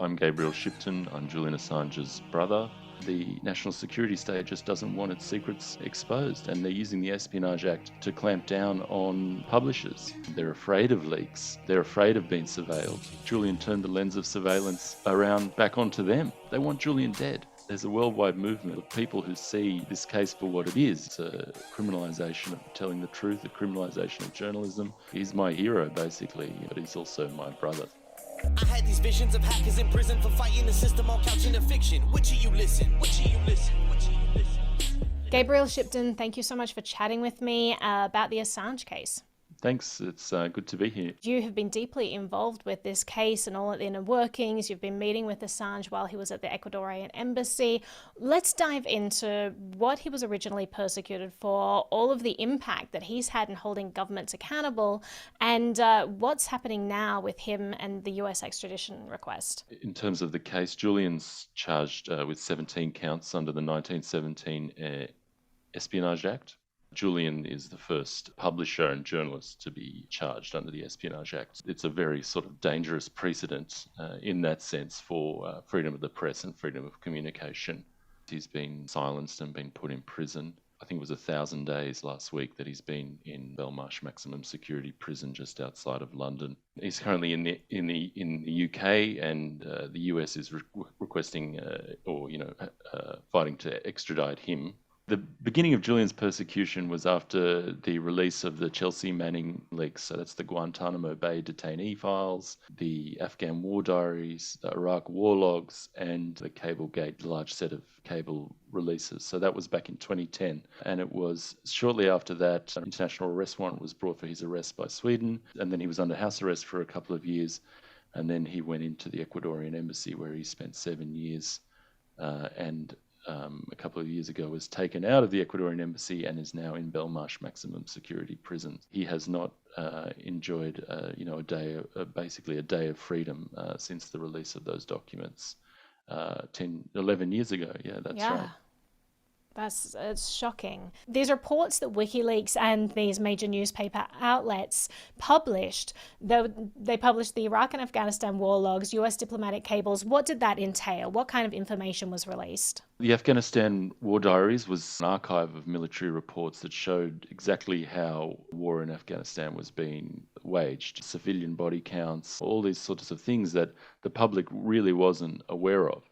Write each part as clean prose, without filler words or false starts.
I'm Gabriel Shipton. I'm Julian Assange's brother. The national security state just doesn't want its secrets exposed, and they're using the Espionage Act to clamp down on publishers. They're afraid of leaks. They're afraid of being surveilled. Julian turned the lens of surveillance around back onto them. They want Julian dead. There's a worldwide movement of people who see this case for what it is. It's a criminalization of telling the truth, a criminalization of journalism. He's my hero, basically, but he's also my brother. I had these visions of hackers in prison for fighting the system on couching a fiction. Which of you listen? Which of you listen? Which of you listen? Gabriel Shipton, thank you so much for chatting with me about the Assange case. Thanks, it's good to be here. You have been deeply involved with this case and all the inner workings. You've been meeting with Assange while he was at the Ecuadorian embassy. Let's dive into what he was originally persecuted for, all of the impact that he's had in holding governments accountable, and what's happening now with him and the US extradition request. In terms of the case, Julian's charged with 17 counts under the 1917 Espionage Act. Julian is the first publisher and journalist to be charged under the Espionage Act. It's a very sort of dangerous precedent in that sense for freedom of the press and freedom of communication. He's been silenced and been put in prison. I think it was 1,000 days last week that he's been in Belmarsh maximum security prison just outside of London. He's currently in the UK, and the US is requesting fighting to extradite him. The beginning of Julian's persecution was after the release of the Chelsea Manning leaks. So that's the Guantanamo Bay detainee files, the Afghan war diaries, the Iraq war logs, and the Cablegate, the large set of cable releases. So that was back in 2010. And it was shortly after that, an international arrest warrant was brought for his arrest by Sweden. And then he was under house arrest for a couple of years. And then he went into the Ecuadorian embassy, where he spent 7 years a couple of years ago was taken out of the Ecuadorian embassy and is now in Belmarsh maximum security prison. He has not enjoyed basically a day of freedom since the release of those documents 11 years ago. Yeah, that's right. It's shocking. These reports that WikiLeaks and these major newspaper outlets published, they published the Iraq and Afghanistan war logs, US diplomatic cables. What did that entail? What kind of information was released? The Afghanistan war diaries was an archive of military reports that showed exactly how war in Afghanistan was being waged, civilian body counts, all these sorts of things that the public really wasn't aware of.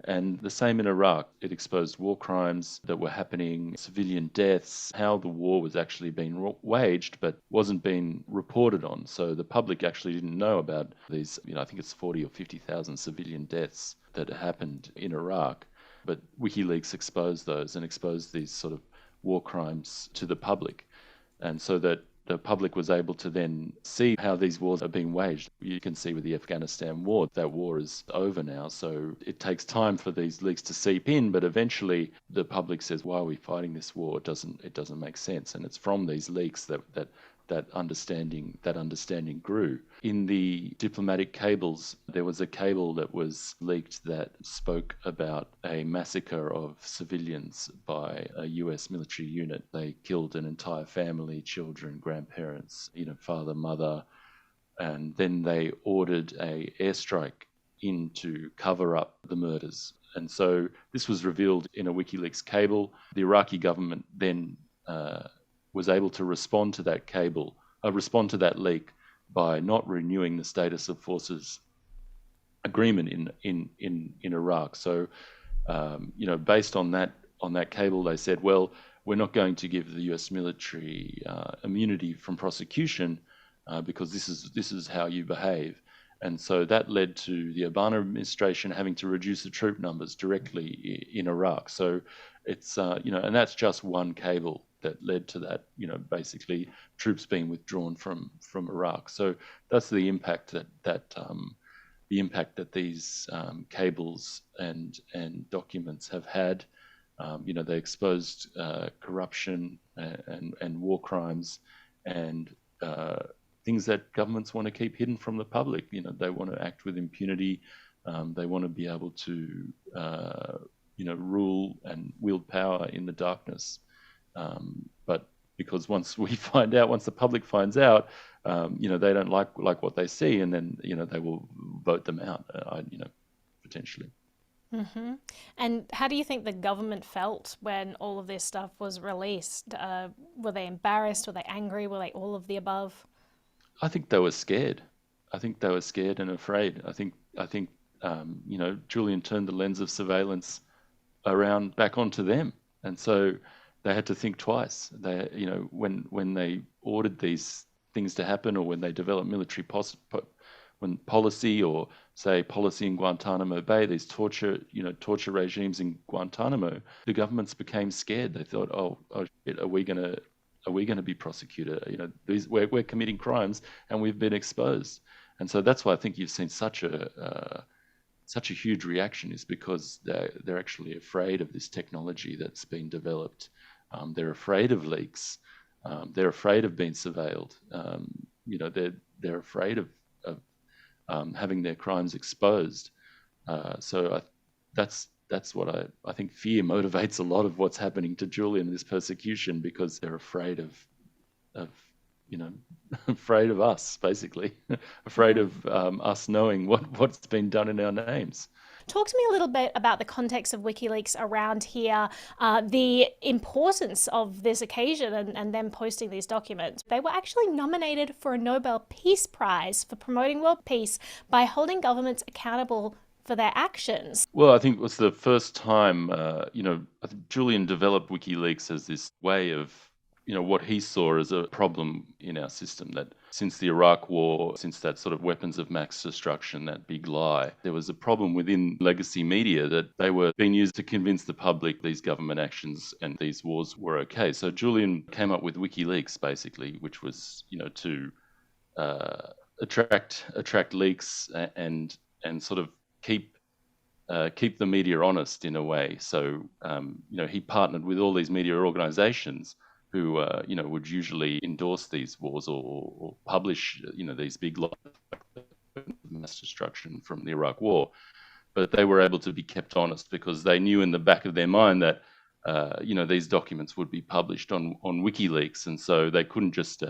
And the same in Iraq. It exposed war crimes that were happening, civilian deaths, how the war was actually being waged but wasn't being reported on. So the public actually didn't know about these, I think it's 40 or 50,000 civilian deaths that happened in Iraq. But WikiLeaks exposed those and exposed these sort of war crimes to the public. And so that the public was able to then see how these wars are being waged. You can see with the Afghanistan war, that war is over now. So it takes time for these leaks to seep in, but eventually the public says, why are we fighting this war? It doesn't make sense. And it's from these leaks that understanding grew. In the diplomatic cables, there was a cable that was leaked that spoke about a massacre of civilians by a US military unit. They killed an entire family, children, grandparents, father, mother, and then they ordered an airstrike in to cover up the murders. And so this was revealed in a WikiLeaks cable. The Iraqi government then was able to respond to that leak by not renewing the status of forces agreement in Iraq. So, based on that cable, they said, well, we're not going to give the US military immunity from prosecution because this is how you behave. And so that led to the Obama administration having to reduce the troop numbers directly in Iraq. So it's, and that's just one cable that led to that, basically troops being withdrawn from Iraq. So that's the impact that these cables and documents have had. They exposed corruption and war crimes and things that governments want to keep hidden from the public. They want to act with impunity. They want to be able to, rule and wield power in the darkness. But because once the public finds out, they don't like what they see, and then they will vote them out. potentially. And how do you think the government felt when all of this stuff was released? Were they embarrassed? Were they angry? Were they all of the above? I think they were scared. I think they were scared and afraid. I think Julian turned the lens of surveillance around back onto them, and so they had to think twice. When they ordered these things to happen, or when they developed when policy, or say policy in Guantanamo Bay, these torture regimes in Guantanamo, the governments became scared. They thought, oh shit, are we gonna be prosecuted? We're committing crimes and we've been exposed. And so that's why I think you've seen such a huge reaction, is because they're actually afraid of this technology that's been developed. They're afraid of leaks. They're afraid of being surveilled. They're afraid of having their crimes exposed. That's what I think fear motivates a lot of what's happening to Julian in this persecution, because they're afraid of afraid of us, basically, afraid of us knowing what's been done in our names. Talk to me a little bit about the context of WikiLeaks around here, the importance of this occasion and them posting these documents. They were actually nominated for a Nobel Peace Prize for promoting world peace by holding governments accountable for their actions. Well, I think it was the first time, I think Julian developed WikiLeaks as this way of, what he saw as a problem in our system, that since the Iraq War, since that sort of weapons of mass destruction, that big lie, there was a problem within legacy media that they were being used to convince the public these government actions and these wars were okay. So Julian came up with WikiLeaks, basically, which was, to attract leaks and sort of keep the media honest in a way. So, he partnered with all these media organizations who, would usually endorse these wars or publish, these big lies of mass destruction from the Iraq War. But they were able to be kept honest because they knew in the back of their mind that, these documents would be published on WikiLeaks. And so they couldn't just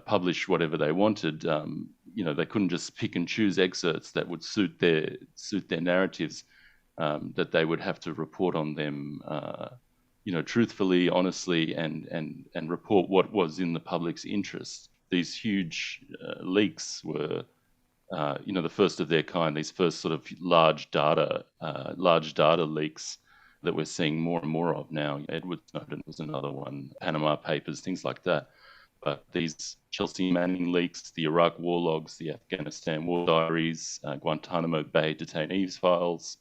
publish whatever they wanted. They couldn't just pick and choose excerpts that would suit their narratives. That they would have to report on them, truthfully, honestly, and report what was in the public's interest. These huge leaks were, the first of their kind. These first sort of large data leaks that we're seeing more and more of now. Edward Snowden was another one. Panama Papers, things like that. But these Chelsea Manning leaks, the Iraq war logs, the Afghanistan war diaries, Guantanamo Bay detainees files,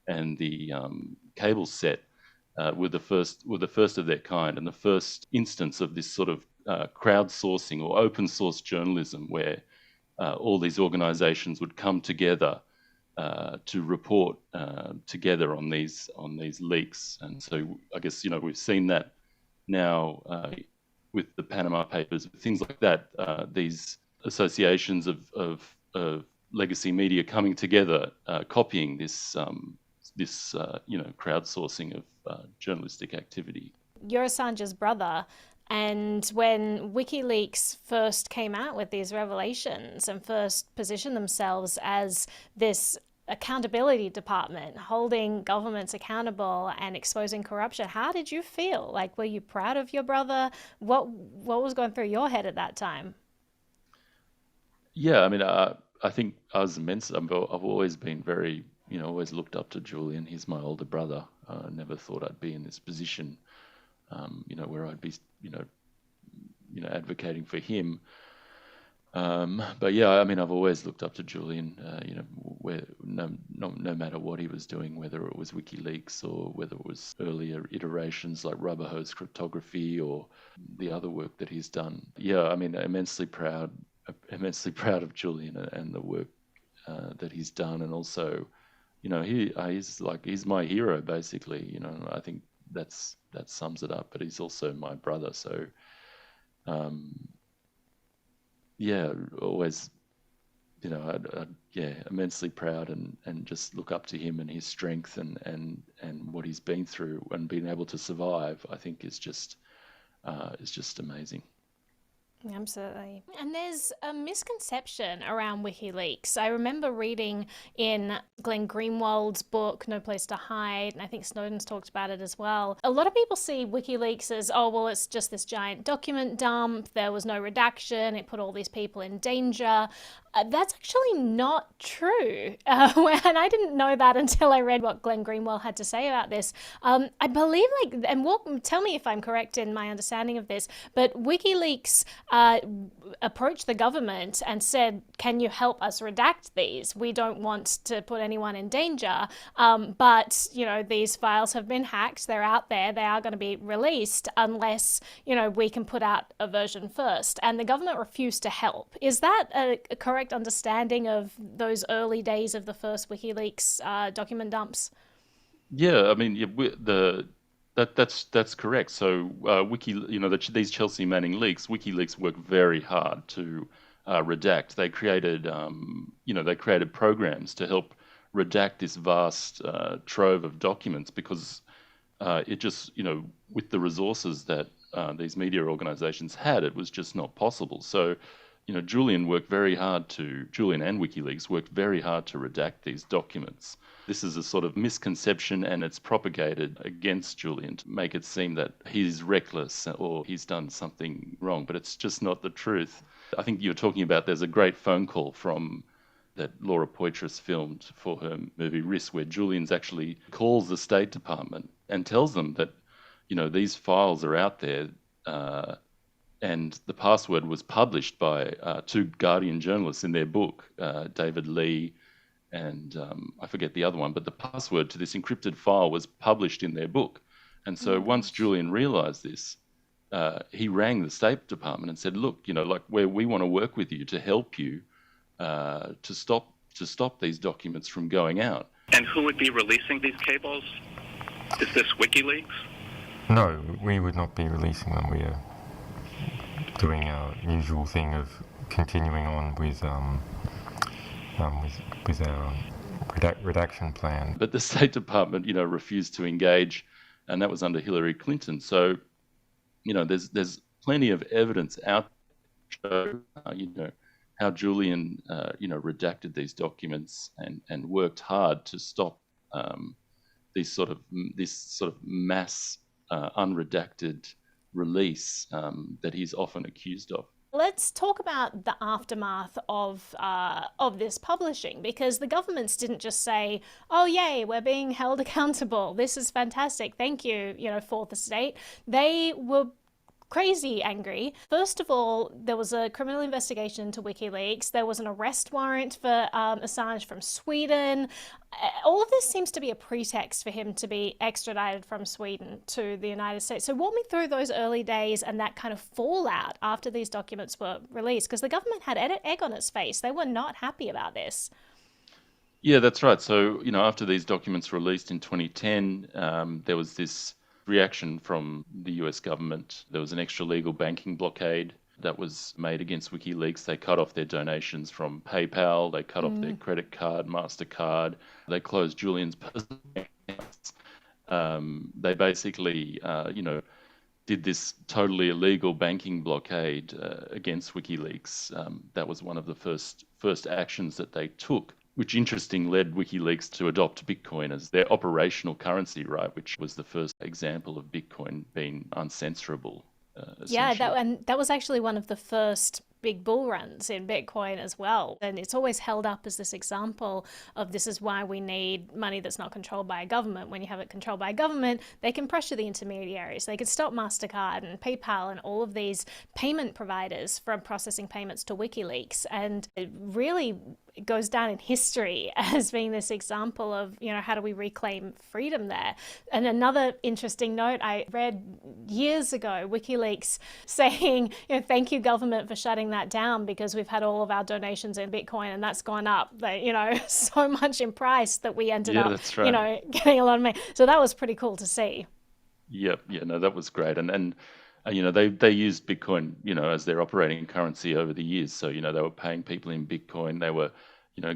and the cable set were the first of their kind, and the first instance of this sort of crowdsourcing or open source journalism, where all these organizations would come together to report together on these leaks. And so I guess we've seen that now with the Panama Papers, things like that. These associations of legacy media coming together, copying this crowdsourcing of journalistic activity. You're Assange's brother, and when WikiLeaks first came out with these revelations and first positioned themselves as this accountability department, holding governments accountable and exposing corruption, how did you feel? Like, were you proud of your brother? What was going through your head at that time? Yeah, I mean, I think I was immense. I've always been very, always looked up to Julian. He's my older brother. I never thought I'd be in this position, where I'd be, advocating for him. But yeah, I mean, I've always looked up to Julian, where no matter what he was doing, whether it was WikiLeaks or whether it was earlier iterations like rubber hose cryptography or the other work that he's done. Yeah, I mean, immensely proud of Julian and the work that he's done, and also, he's my hero basically. I think that sums it up. But he's also my brother, so. Yeah, always, immensely proud and just look up to him and his strength and what he's been through and being able to survive. I think is just amazing. Absolutely. And there's a misconception around WikiLeaks. I remember reading in Glenn Greenwald's book, No Place to Hide, and I think Snowden's talked about it as well. A lot of people see WikiLeaks as, oh, well, it's just this giant document dump. There was no redaction. It put all these people in danger. That's actually not true. And I didn't know that until I read what Glenn Greenwald had to say about this. I believe, tell me if I'm correct in my understanding of this, but WikiLeaks approached the government and said, can you help us redact these? We don't want to put anyone in danger, but, these files have been hacked. They're out there. They are going to be released unless, we can put out a version first. And the government refused to help. Is that a correct understanding of those early days of the first WikiLeaks document dumps? Yeah, I mean, that's correct. So these Chelsea Manning leaks, WikiLeaks worked very hard to redact. They created programs to help redact this vast trove of documents because it just, with the resources that these media organizations had, it was just not possible. So Julian and WikiLeaks worked very hard to redact these documents. This is a sort of misconception, and it's propagated against Julian to make it seem that he's reckless or he's done something wrong, but it's just not the truth. I think you're talking about there's a great phone call from that Laura Poitras filmed for her movie Risk, where Julian's actually calls the State Department and tells them that, these files are out there, and the password was published by two Guardian journalists in their book, David Lee and I forget the other one, but the password to this encrypted file was published in their book. And so once Julian realized this, he rang the State Department and said, look, we want to work with you to help you to stop these documents from going out. And who would be releasing these cables? Is this WikiLeaks? No, we would not be releasing them. We are doing our usual thing of continuing on with our redaction plan. But the State Department, refused to engage, and that was under Hillary Clinton. So, there's plenty of evidence out there, how Julian, redacted these documents and worked hard to stop this sort of mass unredacted release that he's often accused of. Let's talk about the aftermath of this publishing, because the governments didn't just say, "Oh, yay, we're being held accountable. This is fantastic. Thank you, fourth estate." They were crazy angry. First of all, there was a criminal investigation into WikiLeaks. There was an arrest warrant for Assange from Sweden. All of this seems to be a pretext for him to be extradited from Sweden to the United States. So walk me through those early days and that kind of fallout after these documents were released, because the government had egg on its face. They were not happy about this. Yeah, that's right. So, after these documents were released in 2010, there was this reaction from the US government. There was an extra legal banking blockade that was made against WikiLeaks. They cut off their donations from PayPal. They cut off their credit card, MasterCard. They closed Julian's personal accounts. They basically, did this totally illegal banking blockade against WikiLeaks. That was one of the first actions that they took, which interestingly led WikiLeaks to adopt Bitcoin as their operational currency, right? Which was the first example of Bitcoin being uncensorable. Yeah, that was actually one of the first big bull runs in Bitcoin as well. And it's always held up as this example of this is why we need money that's not controlled by a government. When you have it controlled by a government, they can pressure the intermediaries. They could stop MasterCard and PayPal and all of these payment providers from processing payments to WikiLeaks. And it really goes down in history as being this example of, how do we reclaim freedom there? And another interesting note I read years ago, WikiLeaks saying, thank you government for shutting that down because we've had all of our donations in Bitcoin and that's gone up, so much in price that we ended up, that's right. getting a lot of money. So that was pretty cool to see. Yep. Yeah, no, that was great. And they used Bitcoin, as their operating currency over the years. So, they were paying people in Bitcoin. They were,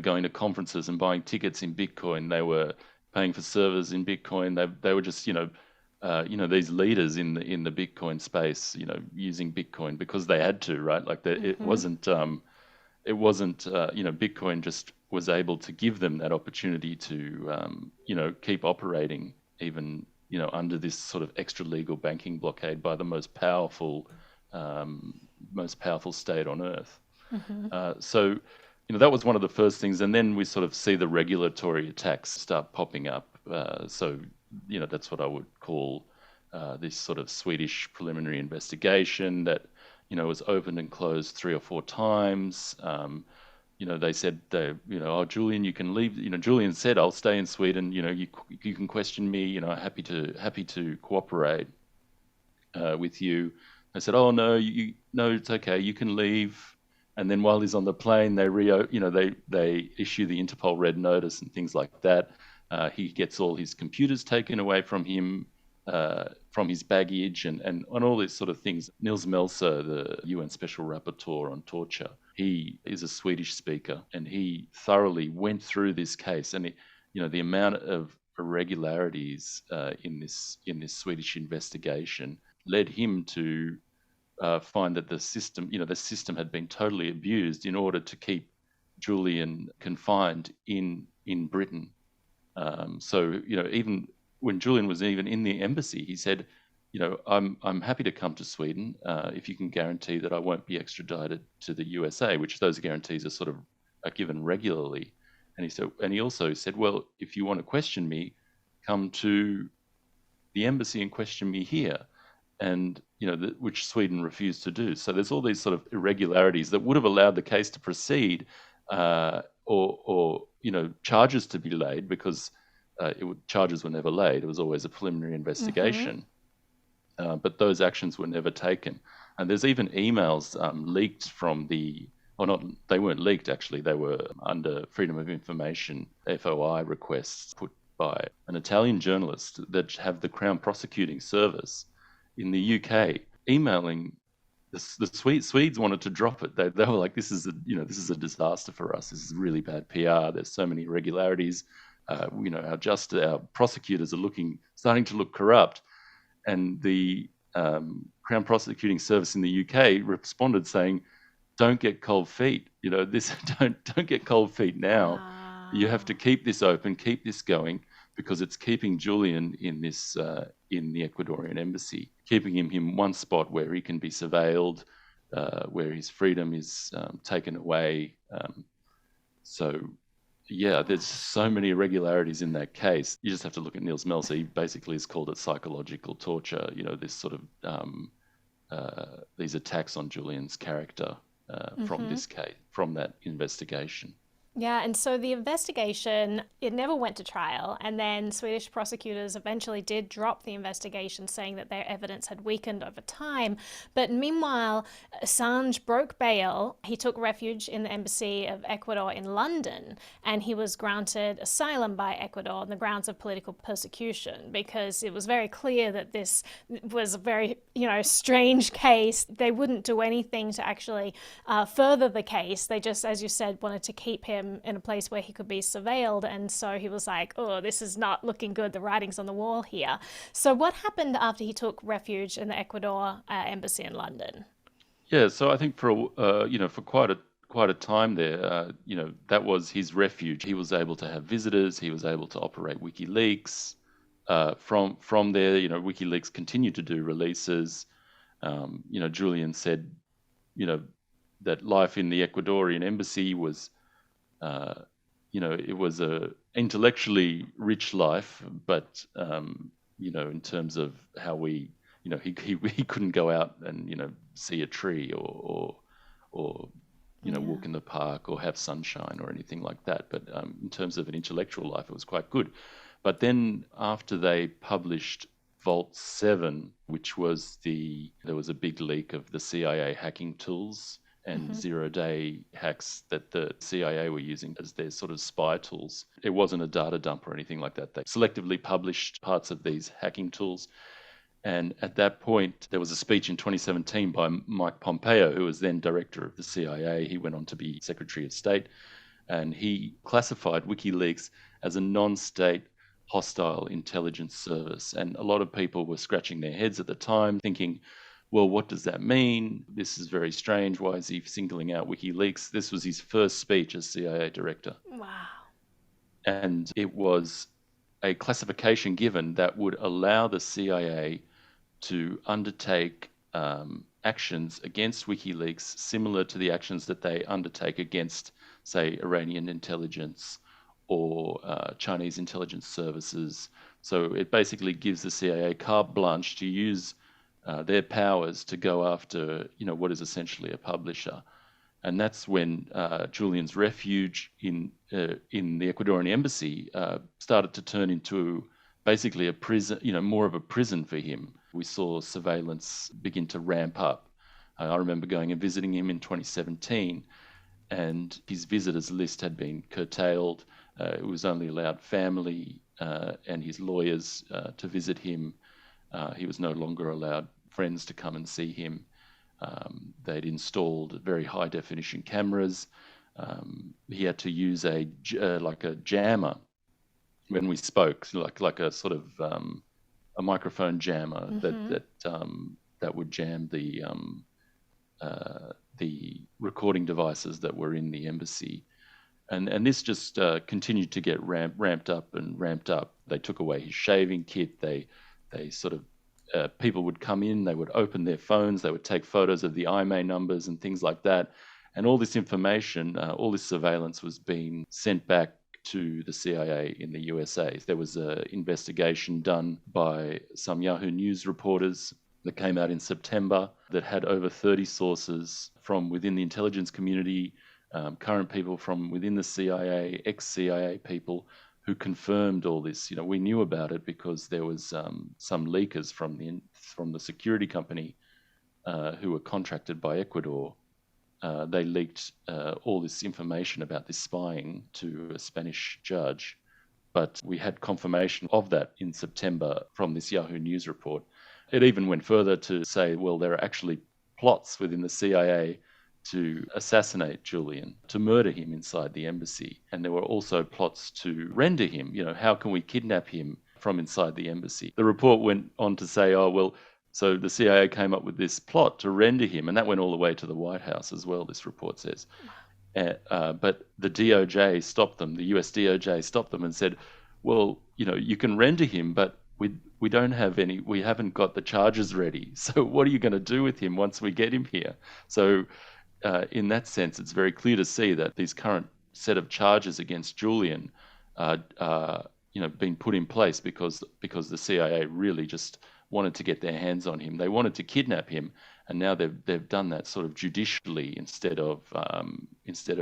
going to conferences and buying tickets in Bitcoin. They were paying for servers in Bitcoin. They were just, these leaders in the Bitcoin space, using Bitcoin because they had to, right? Like it wasn't, Bitcoin just was able to give them that opportunity to, keep operating even, under this sort of extra legal banking blockade by the most powerful state on earth. So, that was one of the first things, and then we sort of see the regulatory attacks start popping up. So, that's what I would call this sort of Swedish preliminary investigation that, was opened and closed 3 or 4 times. They said, oh, Julian, you can leave. Julian said, I'll stay in Sweden. You can question me. Happy to cooperate with you. They said, oh no, no, it's okay. You can leave. And then while he's on the plane, they issue the Interpol red notice and things like that. He gets all his computers taken away from him, from his baggage, and all these sort of things. Nils Melzer, the UN Special Rapporteur on Torture, he is a Swedish speaker, and he thoroughly went through this case. And the amount of irregularities in this Swedish investigation led him to find that the system had been totally abused in order to keep Julian confined in Britain. So even when Julian was even in the embassy, he said, I'm happy to come to Sweden if you can guarantee that I won't be extradited to the USA, which those guarantees are given regularly. And he also said, well, if you want to question me, come to the embassy and question me here. And which Sweden refused to do. So there's all these sort of irregularities that would have allowed the case to proceed, or charges to be laid, because charges were never laid. It was always a preliminary investigation. But those actions were never taken. And there's even emails leaked from they weren't leaked actually. They were under Freedom of Information FOI requests put by an Italian journalist that have the Crown Prosecuting Service in the UK emailing the Swedes wanted to drop it. They were like, this is a disaster for us. This is really bad PR. There's so many irregularities. Our prosecutors are starting to look corrupt. And the Crown Prosecuting Service in the UK responded saying, don't get cold feet. Don't get cold feet now. You have to keep this open, keep this going, because it's keeping Julian in this in the Ecuadorian embassy, keeping him in one spot where he can be surveilled, where his freedom is taken away. There's so many irregularities in that case. You just have to look at Nils Melzer. He basically has called it psychological torture. This sort of these attacks on Julian's character from this case, from that investigation. Yeah, and so the investigation, it never went to trial, and then Swedish prosecutors eventually did drop the investigation, saying that their evidence had weakened over time. But meanwhile, Assange broke bail. He took refuge in the embassy of Ecuador in London, and he was granted asylum by Ecuador on the grounds of political persecution, because it was very clear that this was a very, strange case. They wouldn't do anything to actually further the case. They just, as you said, wanted to keep him in a place where he could be surveilled, and so he was like, oh, this is not looking good, the writing's on the wall here. So what happened after he took refuge in the Ecuador embassy in London? Yeah, so I think for quite a time there, that was his refuge. He was able to have visitors, he was able to operate WikiLeaks. From there, WikiLeaks continued to do releases. Julian said, that life in the Ecuadorian embassy was it was a intellectually rich life, but in terms of how he couldn't go out and see a tree or walk in the park or have sunshine or anything like that. But in terms of an intellectual life, it was quite good. But then after they published Vault 7, which was there was a big leak of the CIA hacking tools and zero-day hacks that the CIA were using as their sort of spy tools. It wasn't a data dump or anything like that. They selectively published parts of these hacking tools. And at that point, there was a speech in 2017 by Mike Pompeo, who was then director of the CIA. He went on to be Secretary of State. And he classified WikiLeaks as a non-state, hostile intelligence service. And a lot of people were scratching their heads at the time, thinking, well, what does that mean? This is very strange. Why is he singling out WikiLeaks? This was his first speech as CIA director. Wow. And it was a classification given that would allow the CIA to undertake actions against WikiLeaks similar to the actions that they undertake against, say, Iranian intelligence or Chinese intelligence services. So it basically gives the CIA carte blanche to use their powers to go after, what is essentially a publisher. And that's when Julian's refuge in the Ecuadorian embassy started to turn into basically a prison, more of a prison for him. We saw surveillance begin to ramp up. I remember going and visiting him in 2017, and his visitors list had been curtailed. It was only allowed family and his lawyers to visit him. He was no longer allowed friends to come and see him. They'd installed very high definition cameras. He had to use a jammer when we spoke, like a sort of a microphone jammer that would jam the recording devices that were in the embassy. And this just continued to get ramped up and ramped up. They took away his shaving kit. They sort of people would come in, they would open their phones, they would take photos of the IMEI numbers and things like that. And all this information, all this surveillance was being sent back to the CIA in the USA. There was an investigation done by some Yahoo News reporters that came out in September that had over 30 sources from within the intelligence community, current people from within the CIA, ex-CIA people, who confirmed all this. We knew about it because there was some leakers from the security company who were contracted by Ecuador. They leaked all this information about this spying to a Spanish judge, but we had confirmation of that in September from this Yahoo News report. It even went further to say, well, there are actually plots within the CIA to assassinate Julian, to murder him inside the embassy. And there were also plots to render him. How can we kidnap him from inside the embassy? The report went on to say, so the CIA came up with this plot to render him, and that went all the way to the White House as well, this report says. But the DOJ stopped them, the US DOJ stopped them and said, well, you can render him, but we haven't got the charges ready. So what are you going to do with him once we get him here? So in that sense, it's very clear to see that these current set of charges against Julian are being put in place because the CIA really just wanted to get their hands on him. They wanted to kidnap him, and now they've done that sort of judicially instead of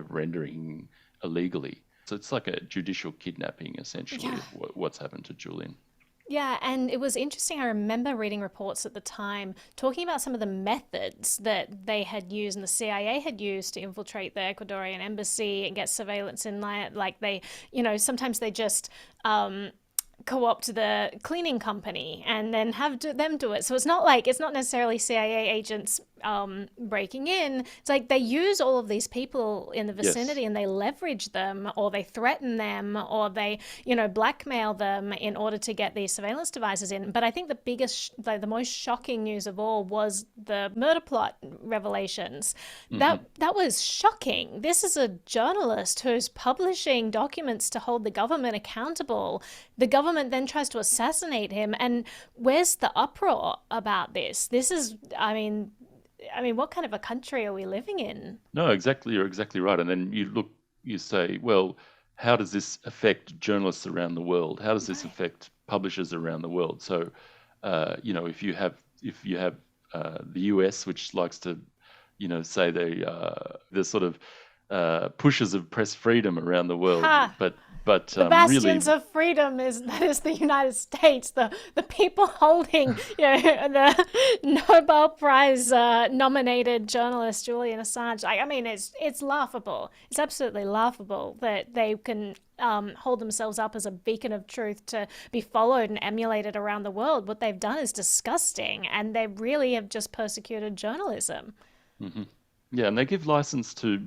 rendering illegally. So it's like a judicial kidnapping, essentially, of what's happened to Julian. Yeah, and it was interesting. I remember reading reports at the time talking about some of the methods that they had used and the CIA had used to infiltrate the Ecuadorian embassy and get surveillance in there. Like they, sometimes they just co-opt the cleaning company and then have them do it. So it's not necessarily CIA agents breaking in. It's like they use all of these people in the vicinity and they leverage them, or they threaten them, or they, blackmail them in order to get these surveillance devices in. But I think the biggest, the most shocking news of all was the murder plot revelations. Mm-hmm. That was shocking. This is a journalist who's publishing documents to hold the government accountable. The government then tries to assassinate him. And where's the uproar about this? This is, I mean, what kind of a country are we living in? No, exactly. You're exactly right. And then you say, well, how does this affect journalists around the world? How does this affect publishers around the world? So, if you have the US, which likes to, say the sort of pushers of press freedom around the world, but the bastions of freedom that is the United States, the people holding the Nobel Prize nominated journalist Julian Assange. It's laughable. It's absolutely laughable that they can hold themselves up as a beacon of truth to be followed and emulated around the world. What they've done is disgusting, and they really have just persecuted journalism. Mm-hmm. Yeah, and they give license to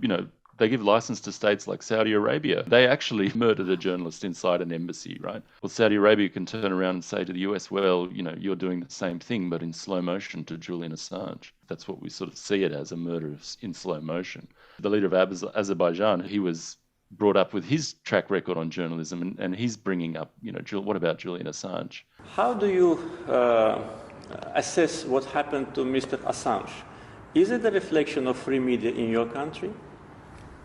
They give license to states like Saudi Arabia. They actually murdered a journalist inside an embassy, right? Well, Saudi Arabia can turn around and say to the US, well, you're doing the same thing, but in slow motion to Julian Assange. That's what we sort of see it as, a murder in slow motion. The leader of Azerbaijan, he was brought up with his track record on journalism, and he's bringing up, what about Julian Assange? How do you assess what happened to Mr. Assange? Is it a reflection of free media in your country?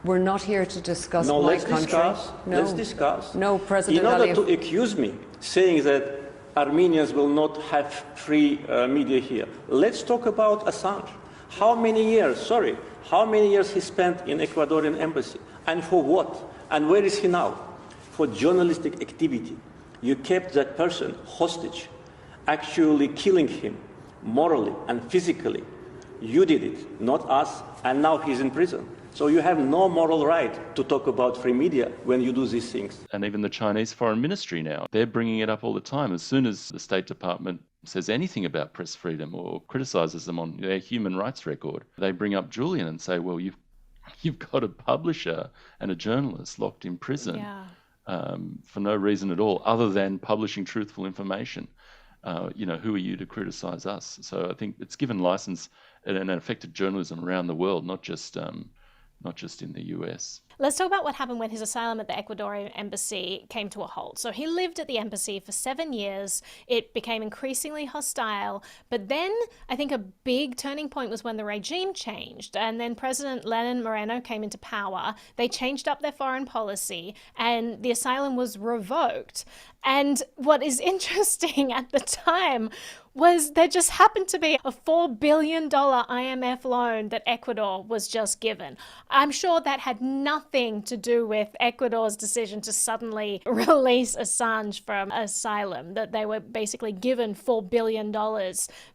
We're not here to discuss no, my let's country. Discuss. No, let's discuss. No, President In order Aliyev. to accuse me, saying that Armenians will not have free media here, let's talk about Assange. How many years he spent in Ecuadorian embassy, and for what? And where is he now? For journalistic activity. You kept that person hostage, actually killing him morally and physically. You did it, not us, and now he's in prison. So you have no moral right to talk about free media when you do these things. And even the Chinese Foreign Ministry now, they're bringing it up all the time. As soon as the State Department says anything about press freedom or criticizes them on their human rights record, they bring up Julian and say, well, you've got a publisher and a journalist locked in prison for no reason at all, other than publishing truthful information. Who are you to criticize us? So I think it's given license and affected journalism around the world, not just in the US. Let's talk about what happened when his asylum at the Ecuadorian embassy came to a halt. So he lived at the embassy for 7 years. It became increasingly hostile. But then I think a big turning point was when the regime changed. And then President Lenin Moreno came into power. They changed up their foreign policy and the asylum was revoked. And what is interesting at the time was there just happened to be a $4 billion IMF loan that Ecuador was just given. I'm sure that had nothing to do with Ecuador's decision to suddenly release Assange from asylum, that they were basically given $4 billion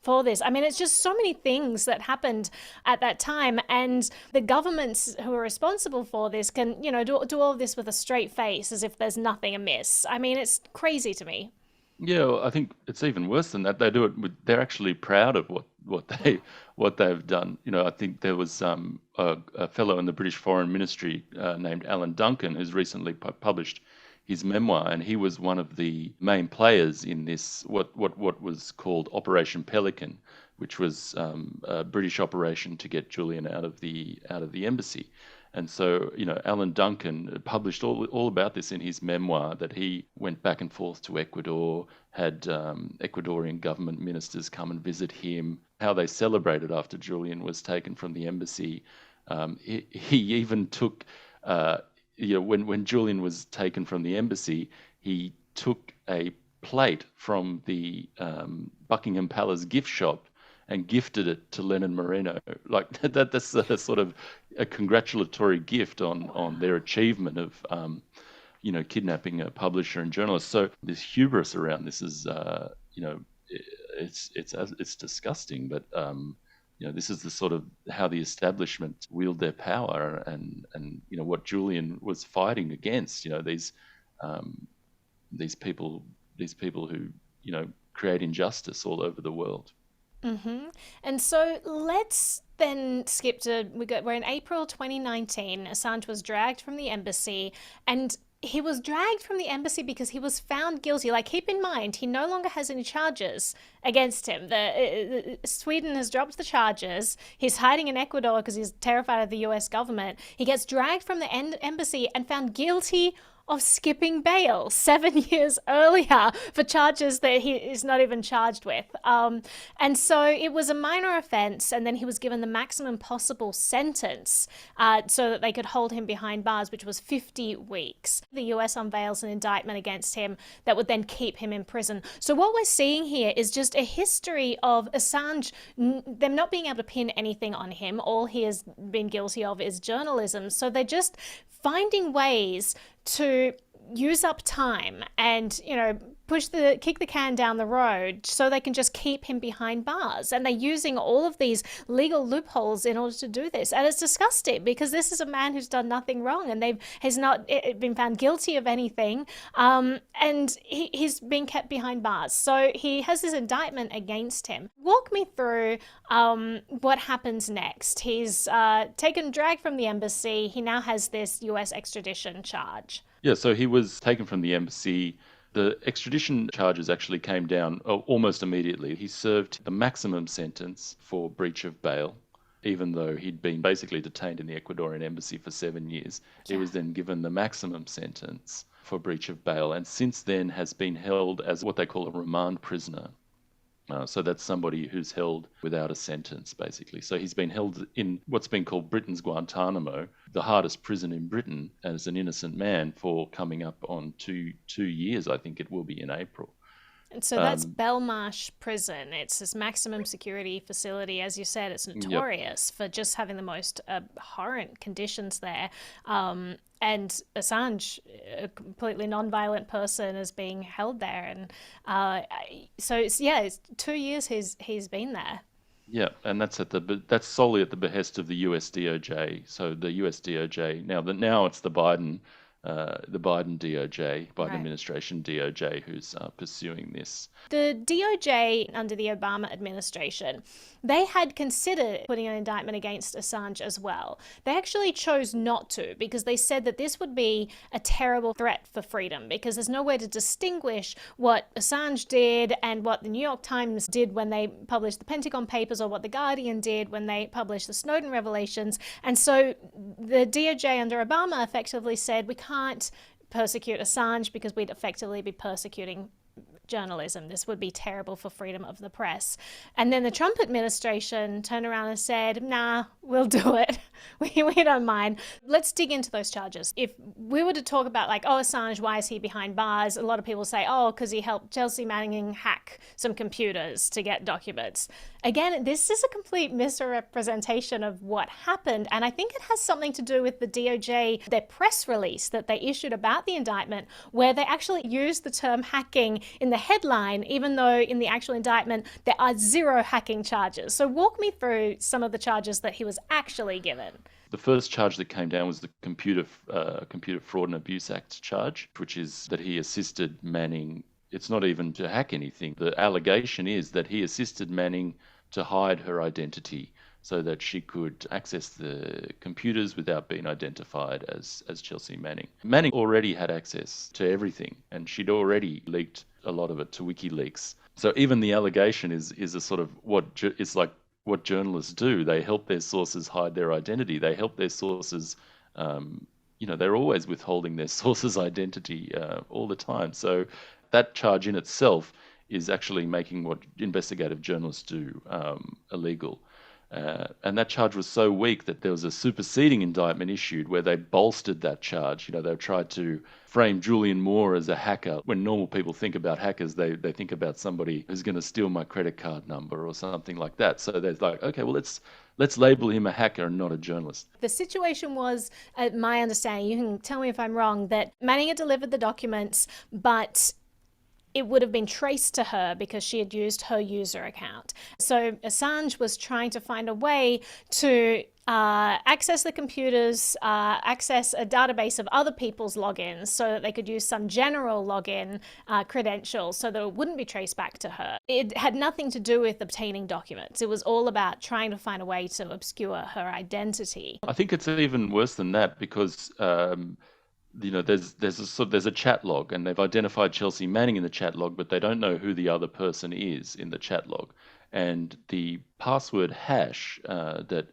for this. I mean, it's just so many things that happened at that time, and the governments who are responsible for this can, do all of this with a straight face as if there's nothing amiss. I mean, it's crazy to me. Yeah, I think it's even worse than that. They do it they're actually proud of what they've done. I think there was a fellow in the British Foreign Ministry named Alan Duncan who's recently published his memoir, and he was one of the main players in this what was called Operation Pelican, which was a British operation to get Julian out of the embassy. And so, Alan Duncan published all about this in his memoir, that he went back and forth to Ecuador, had Ecuadorian government ministers come and visit him, how they celebrated after Julian was taken from the embassy. He even took, when Julian was taken from the embassy, he took a plate from the Buckingham Palace gift shop and gifted it to Lenin Moreno. Like that's a sort of a congratulatory gift on their achievement of, kidnapping a publisher and journalist. So this hubris around this is, it's disgusting. But this is the sort of how the establishment wield their power, and what Julian was fighting against. These people who create injustice all over the world. Mm-hmm. And so let's then skip to, we're in April 2019. Assange was dragged from the embassy, and he was dragged from the embassy because he was found guilty. Like, keep in mind, he no longer has any charges against him. Sweden has dropped the charges. He's hiding in Ecuador because he's terrified of the US government. He gets dragged from the embassy and found guilty of skipping bail 7 years earlier for charges that he is not even charged with. And so it was a minor offense, and then he was given the maximum possible sentence so that they could hold him behind bars, which was 50 weeks. The US unveils an indictment against him that would then keep him in prison. So what we're seeing here is just a history of Assange, them not being able to pin anything on him. All he has been guilty of is journalism. So they're just finding ways to use up time and, kick the can down the road so they can just keep him behind bars. And they're using all of these legal loopholes in order to do this. And it's disgusting because this is a man who's done nothing wrong and has not been found guilty of anything. And he's been kept behind bars. So he has this indictment against him. Walk me through what happens next. He's dragged from the embassy. He now has this US extradition charge. Yeah, so he was taken from the embassy. The extradition charges actually came down almost immediately. He served the maximum sentence for breach of bail, even though he'd been basically detained in the Ecuadorian embassy for 7 years. Yeah. He was then given the maximum sentence for breach of bail, and since then has been held as what they call a remand prisoner. So that's somebody who's held without a sentence, basically. So he's been held in what's been called Britain's Guantanamo, the hardest prison in Britain, as an innocent man for coming up on two years, I think it will be in April. And so that's Belmarsh Prison. It's this maximum security facility. As you said, it's notorious for just having the most abhorrent conditions there. And Assange, a completely non-violent person, is being held there. And so it's 2 years he's been there. Yeah, and that's solely at the behest of the US DOJ. So the US DOJ, now it's the Biden DOJ, Biden administration DOJ, who's pursuing this. The DOJ under the Obama administration, they had considered putting an indictment against Assange as well. They actually chose not to because they said that this would be a terrible threat for freedom because there's no way to distinguish what Assange did and what the New York Times did when they published the Pentagon Papers or what the Guardian did when they published the Snowden revelations. And so the DOJ under Obama effectively said we can't persecute Assange because we'd effectively be persecuting journalism. This would be terrible for freedom of the press. And then the Trump administration turned around and said, nah, we'll do it. We don't mind. Let's dig into those charges. If we were to talk about Assange, why is he behind bars? A lot of people say, because he helped Chelsea Manning hack some computers to get documents. Again, this is a complete misrepresentation of what happened. And I think it has something to do with the DOJ, their press release that they issued about the indictment, where they actually used the term hacking in the headline, even though in the actual indictment, there are 0 hacking charges. So walk me through some of the charges that he was actually given. The first charge that came down was the Computer Fraud and Abuse Act charge, which is that he assisted Manning. It's not even to hack anything. The allegation is that he assisted Manning to hide her identity so that she could access the computers without being identified as Chelsea Manning. Manning already had access to everything, and she'd already leaked a lot of it to WikiLeaks. So even the allegation is a sort of what journalists do. They help their sources hide their identity. They help their sources, they're always withholding their sources' identity all the time. So that charge in itself is actually making what investigative journalists do illegal. And that charge was so weak that there was a superseding indictment issued where they bolstered that charge. They tried to frame Julian Moore as a hacker. When normal people think about hackers, they think about somebody who's going to steal my credit card number or something like that. So they're like, okay, well, let's label him a hacker and not a journalist. The situation was, my understanding, you can tell me if I'm wrong, that Manning had delivered the documents, but it would have been traced to her because she had used her user account. So Assange was trying to find a way to access the computers, access a database of other people's logins so that they could use some general login credentials so that it wouldn't be traced back to her. It had nothing to do with obtaining documents. It was all about trying to find a way to obscure her identity. I think it's even worse than that because there's a chat log, and they've identified Chelsea Manning in the chat log, but they don't know who the other person is in the chat log. And the password hash that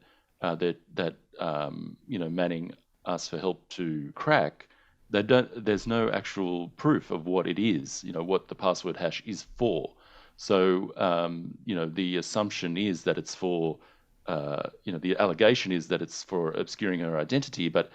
Manning asked for help to crack, there's no actual proof of what it is, what the password hash is for. So the assumption is that it's for the allegation is that it's for obscuring her identity, but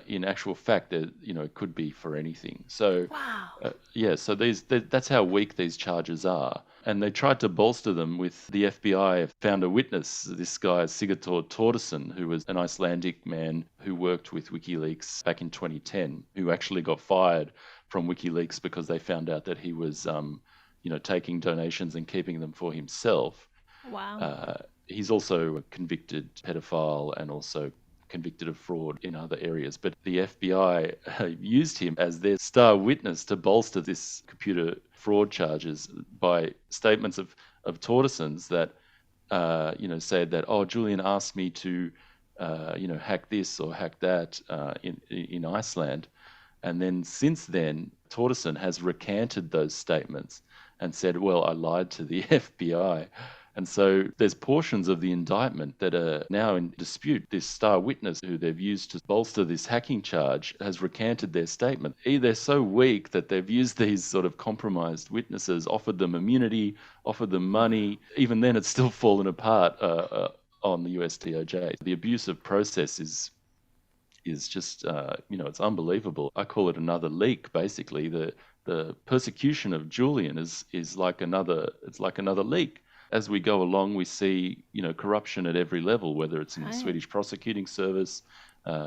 in actual fact, it could be for anything. So, wow. So that's how weak these charges are. And they tried to bolster them with the FBI found a witness, this guy Sigurdur Torderson, who was an Icelandic man who worked with WikiLeaks back in 2010, who actually got fired from WikiLeaks because they found out that he was, taking donations and keeping them for himself. Wow. He's also a convicted pedophile and also convicted of fraud in other areas. But the FBI used him as their star witness to bolster this computer fraud charges by statements of Tortisans that, said that, oh, Julian asked me to, hack this or hack that in Iceland. And then since then, Tortisan has recanted those statements and said, well, I lied to the FBI. And so there's portions of the indictment that are now in dispute. This star witness who they've used to bolster this hacking charge has recanted their statement. They're so weak that they've used these sort of compromised witnesses, offered them immunity, offered them money. Even then, it's still fallen apart on the US DOJ. The abusive process is just, it's unbelievable. I call it another leak, basically. The persecution of Julian is like another leak. As we go along, we see, corruption at every level, whether it's in the Swedish prosecuting service,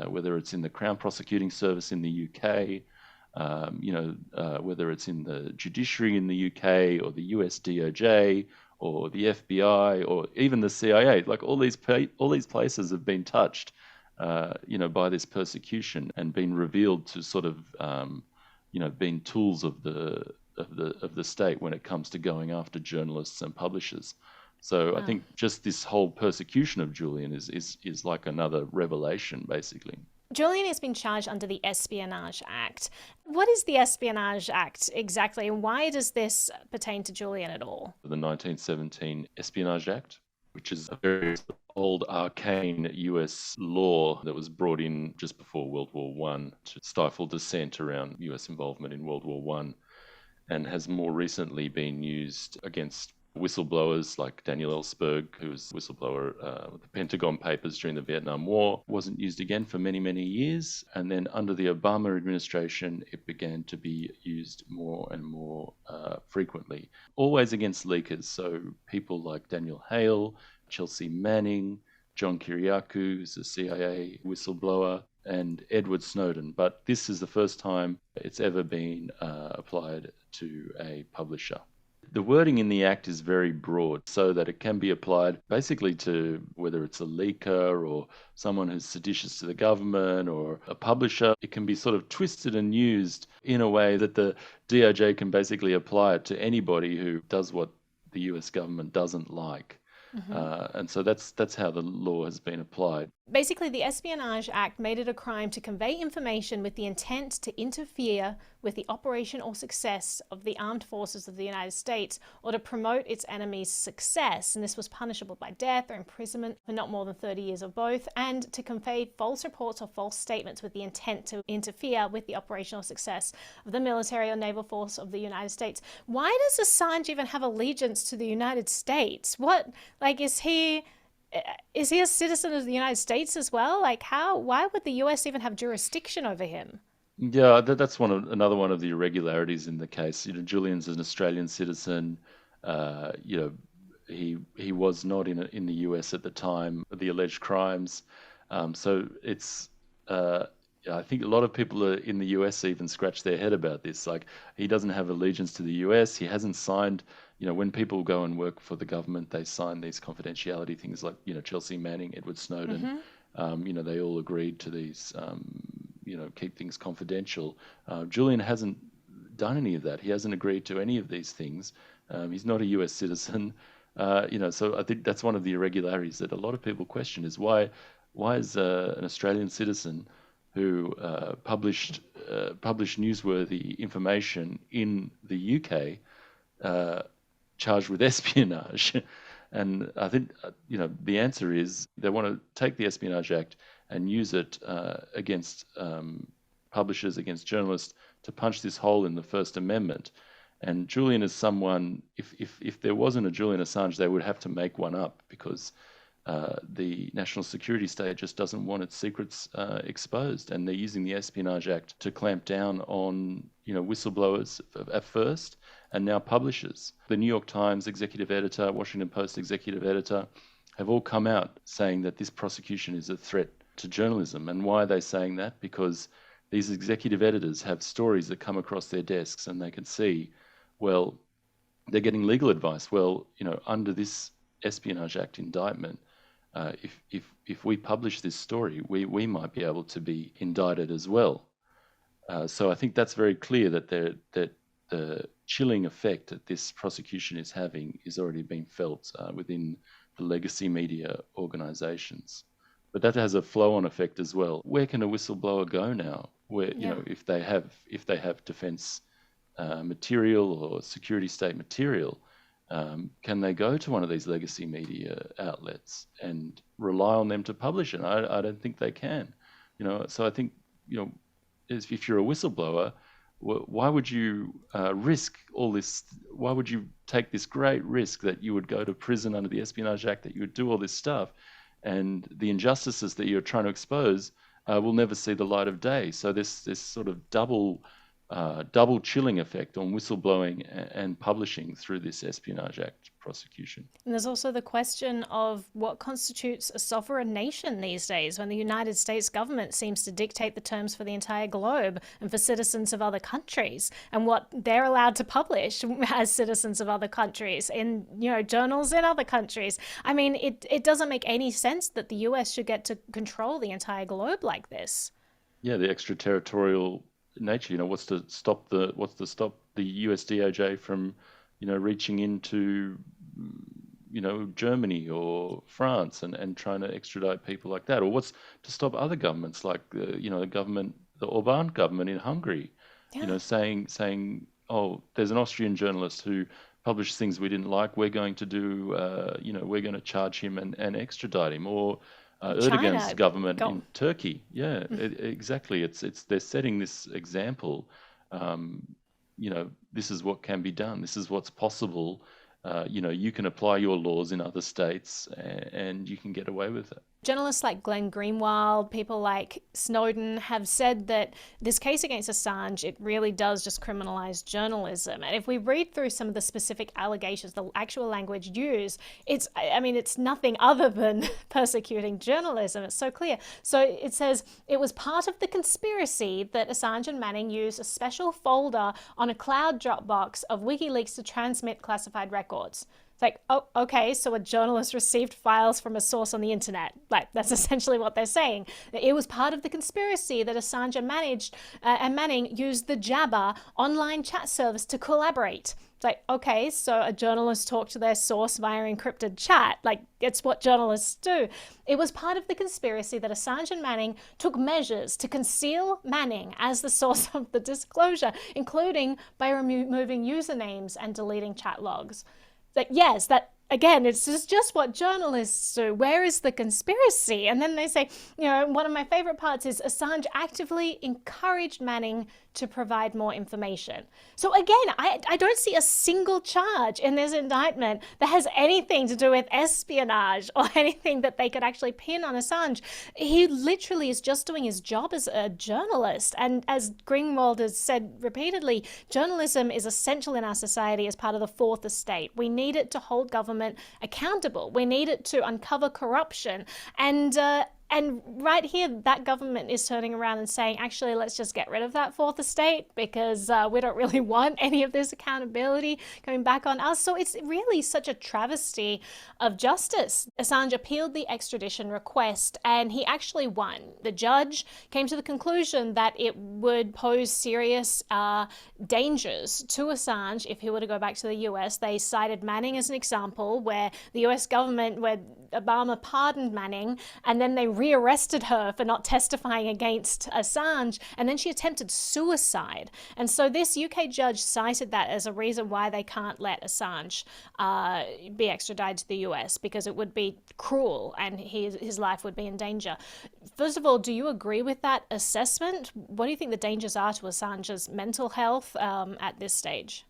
whether it's in the Crown Prosecuting Service in the UK, whether it's in the judiciary in the UK or the US DOJ or the FBI or even the CIA. Like all these places have been touched, by this persecution and been revealed to sort of, being tools of the state when it comes to going after journalists and publishers. So I think just this whole persecution of Julian is like another revelation, basically. Julian has been charged under the Espionage Act. What is the Espionage Act exactly, and why does this pertain to Julian at all? The 1917 Espionage Act, which is a very old, arcane US law that was brought in just before World War I to stifle dissent around US involvement in World War I, and has more recently been used against whistleblowers like Daniel Ellsberg, who was a whistleblower with the Pentagon Papers during the Vietnam War. Wasn't used again for many, many years. And then under the Obama administration, it began to be used more and more frequently. Always against leakers. So people like Daniel Hale, Chelsea Manning, John Kiriakou, who's a CIA whistleblower, and Edward Snowden. But this is the first time it's ever been applied to a publisher. The wording in the Act is very broad so that it can be applied basically to whether it's a leaker or someone who's seditious to the government or a publisher. It can be sort of twisted and used in a way that the DOJ can basically apply it to anybody who does what the US government doesn't like. And so that's how the law has been applied. Basically, the Espionage Act made it a crime to convey information with the intent to interfere with the operation or success of the armed forces of the United States or to promote its enemy's success. And this was punishable by death or imprisonment for not more than 30 years or both, and to convey false reports or false statements with the intent to interfere with the operational success of the military or naval force of the United States. Why does Assange even have allegiance to the United States? Is he a citizen of the United States as well? Why would the US even have jurisdiction over him? Yeah, that's another one of the irregularities in the case. Julian's an Australian citizen. He was not in the US at the time of the alleged crimes. So it's I think a lot of people in the US even scratch their head about this. Like, he doesn't have allegiance to the US. He hasn't signed. When people go and work for the government, they sign these confidentiality things like, Chelsea Manning, Edward Snowden. They all agreed to these, keep things confidential. Julian hasn't done any of that. He hasn't agreed to any of these things. He's not a US citizen. So I think that's one of the irregularities that a lot of people question is why is an Australian citizen who published newsworthy information in the UK charged with espionage? And I think, the answer is they want to take the Espionage Act and use it against publishers, against journalists, to punch this hole in the First Amendment. And Julian is someone, if there wasn't a Julian Assange, they would have to make one up because the national security state just doesn't want its secrets exposed. And they're using the Espionage Act to clamp down on, whistleblowers at first, and now publishers. The New York Times executive editor, Washington Post executive editor have all come out saying that this prosecution is a threat to journalism. And why are they saying that? Because these executive editors have stories that come across their desks and they can see, well, they're getting legal advice. Well, under this Espionage Act indictment, if we publish this story, we might be able to be indicted as well. So I think that's very clear that the chilling effect that this prosecution is having is already being felt within the legacy media organisations. But that has a flow-on effect as well. Where can a whistleblower go now? Where if they have defence material or security state material, can they go to one of these legacy media outlets and rely on them to publish it? I don't think they can. So I think if you're a whistleblower, why would you risk all this? Why would you take this great risk that you would go to prison under the Espionage Act, that you would do all this stuff, and the injustices that you're trying to expose will never see the light of day? So this sort of double chilling effect on whistleblowing and publishing through this Espionage Act prosecution. And there's also the question of what constitutes a sovereign nation these days, when the United States government seems to dictate the terms for the entire globe and for citizens of other countries, and what they're allowed to publish as citizens of other countries in journals in other countries. I mean, it doesn't make any sense that the US should get to control the entire globe like this. Yeah, the extraterritorial nature. What's to stop the US DOJ from reaching into Germany or France and trying to extradite people like that? Or what's to stop other governments like the Orban government in Hungary, saying, oh, there's an Austrian journalist who published things we didn't like, we're going to do we're going to charge him and extradite him. Or Erdogan's government in Turkey. Yeah, exactly. They're setting this example. This is what can be done. This is what's possible. You can apply your laws in other states and you can get away with it. Journalists like Glenn Greenwald, people like Snowden have said that this case against Assange, it really does just criminalize journalism. And if we read through some of the specific allegations, the actual language used, it's nothing other than persecuting journalism. It's so clear. So it says it was part of the conspiracy that Assange and Manning used a special folder on a cloud Dropbox of WikiLeaks to transmit classified records. It's like, oh, okay, so a journalist received files from a source on the internet. Like, that's essentially what they're saying. It was part of the conspiracy that Assange and Manning used the Jabber online chat service to collaborate. It's like, okay, so a journalist talked to their source via encrypted chat. Like, it's what journalists do. It was part of the conspiracy that Assange and Manning took measures to conceal Manning as the source of the disclosure, including by removing usernames and deleting chat logs. Like, yes, that, again, it's just what journalists do. Where is the conspiracy? And then they say, one of my favorite parts is Assange actively encouraged Manning to provide more information. So again, I don't see a single charge in this indictment that has anything to do with espionage or anything that they could actually pin on Assange. He literally is just doing his job as a journalist. And as Greenwald has said repeatedly, journalism is essential in our society as part of the fourth estate. We need it to hold government accountable. We need it to uncover corruption. And right here, that government is turning around and saying, actually, let's just get rid of that fourth estate because we don't really want any of this accountability coming back on us. So it's really such a travesty of justice. Assange appealed the extradition request and he actually won. The judge came to the conclusion that it would pose serious dangers to Assange if he were to go back to the US. They cited Manning as an example where the US government, where Obama pardoned Manning, and then they rearrested her for not testifying against Assange, and then she attempted suicide. And so this UK judge cited that as a reason why they can't let Assange be extradited to the US, because it would be cruel and his life would be in danger. First of all, do you agree with that assessment? What do you think the dangers are to Assange's mental health at this stage?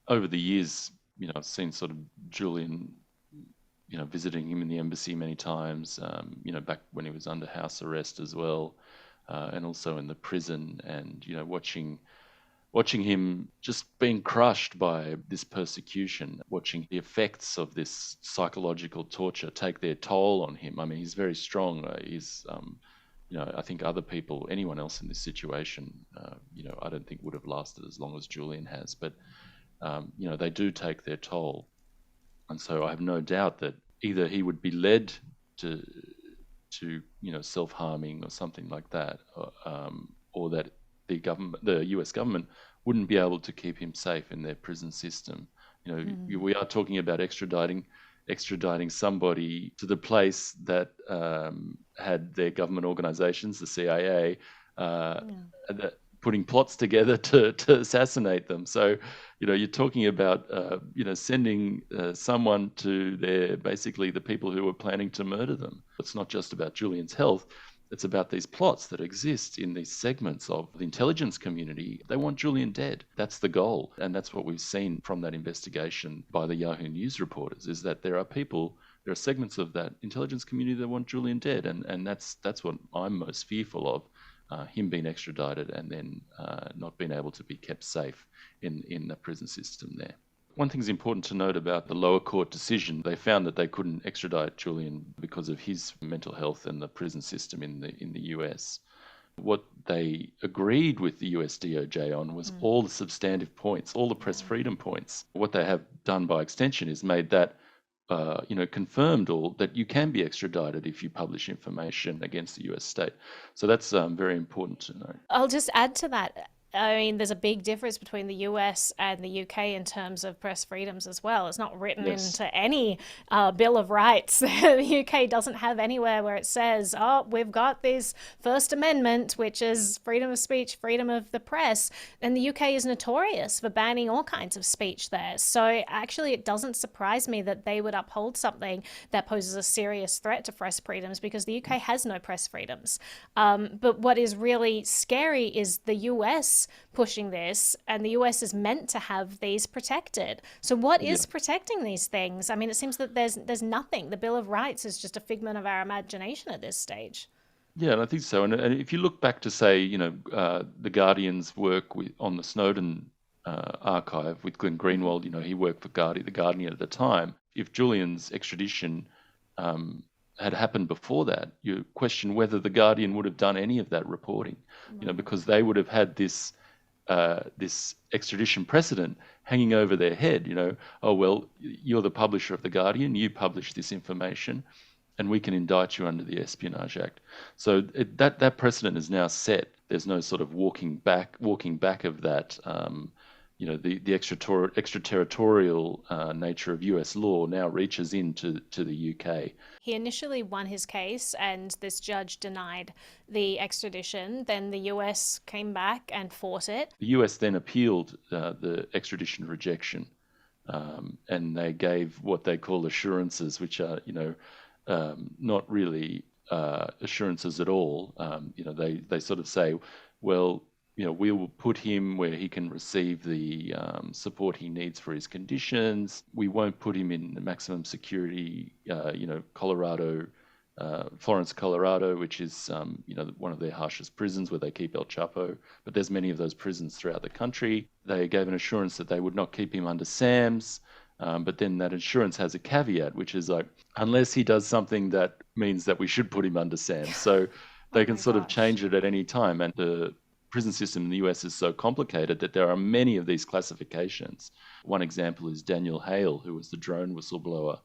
Over the years, I've seen sort of Julian visiting him in the embassy many times, back when he was under house arrest as well, and also in the prison, and, watching him just being crushed by this persecution, watching the effects of this psychological torture take their toll on him. I mean, he's very strong. He's I think other people, anyone else in this situation, I don't think would have lasted as long as Julian has. But, they do take their toll. And so I have no doubt that either he would be led to self-harming or something like that, or that the US government wouldn't be able to keep him safe in their prison system. We are talking about extraditing somebody to the place that had their government organizations, the CIA, putting plots together to assassinate them. So, you're talking about, sending someone to basically the people who were planning to murder them. It's not just about Julian's health. It's about these plots that exist in these segments of the intelligence community. They want Julian dead. That's the goal. And that's what we've seen from that investigation by the Yahoo News reporters, is that there are segments of that intelligence community that want Julian dead. And that's what I'm most fearful of, him being extradited and then not being able to be kept safe in the prison system there. One thing's important to note about the lower court decision. They found that they couldn't extradite Julian because of his mental health and the prison system in the US. What they agreed with the US DOJ on was all the substantive points, all the press freedom points. What they have done by extension is made that, confirmed all that you can be extradited if you publish information against the US state. So that's very important to know. I'll just add to that. I mean, there's a big difference between the US and the UK in terms of press freedoms as well. It's not written into any Bill of Rights. The UK doesn't have anywhere where it says, we've got this First Amendment, which is freedom of speech, freedom of the press. And the UK is notorious for banning all kinds of speech there. So actually, it doesn't surprise me that they would uphold something that poses a serious threat to press freedoms, because the UK has no press freedoms. But what is really scary is the US pushing this, and the US is meant to have these protected. So what is protecting these things? I mean, it seems that there's nothing. The Bill of Rights is just a figment of our imagination at this stage. Yeah, and I think so. And if you look back to, say, the Guardian's work on the Snowden archive with Glenn Greenwald, he worked for the Guardian at the time. If Julian's extradition had happened before that, you question whether the Guardian would have done any of that reporting, because they would have had this extradition precedent hanging over their head. Oh, well, you're the publisher of the Guardian, you publish this information, and we can indict you under the Espionage Act. So that precedent is now set. There's no sort of walking back of that. The extraterritorial nature of US law now reaches into the UK. He initially won his case and this judge denied the extradition. Then the US came back and fought it. The US then appealed the extradition rejection, and they gave what they call assurances, which are, not really assurances at all. They sort of say, well, we will put him where he can receive the support he needs for his conditions. We won't put him in the maximum security, Colorado, Florence, Colorado, which is, one of their harshest prisons where they keep El Chapo. But there's many of those prisons throughout the country. They gave an assurance that they would not keep him under SAMS. But then that assurance has a caveat, which is like, unless he does something that means that we should put him under SAMS. So they can sort of change it at any time. And the prison system in the US is so complicated that there are many of these classifications. One example is Daniel Hale, who was the drone whistleblower,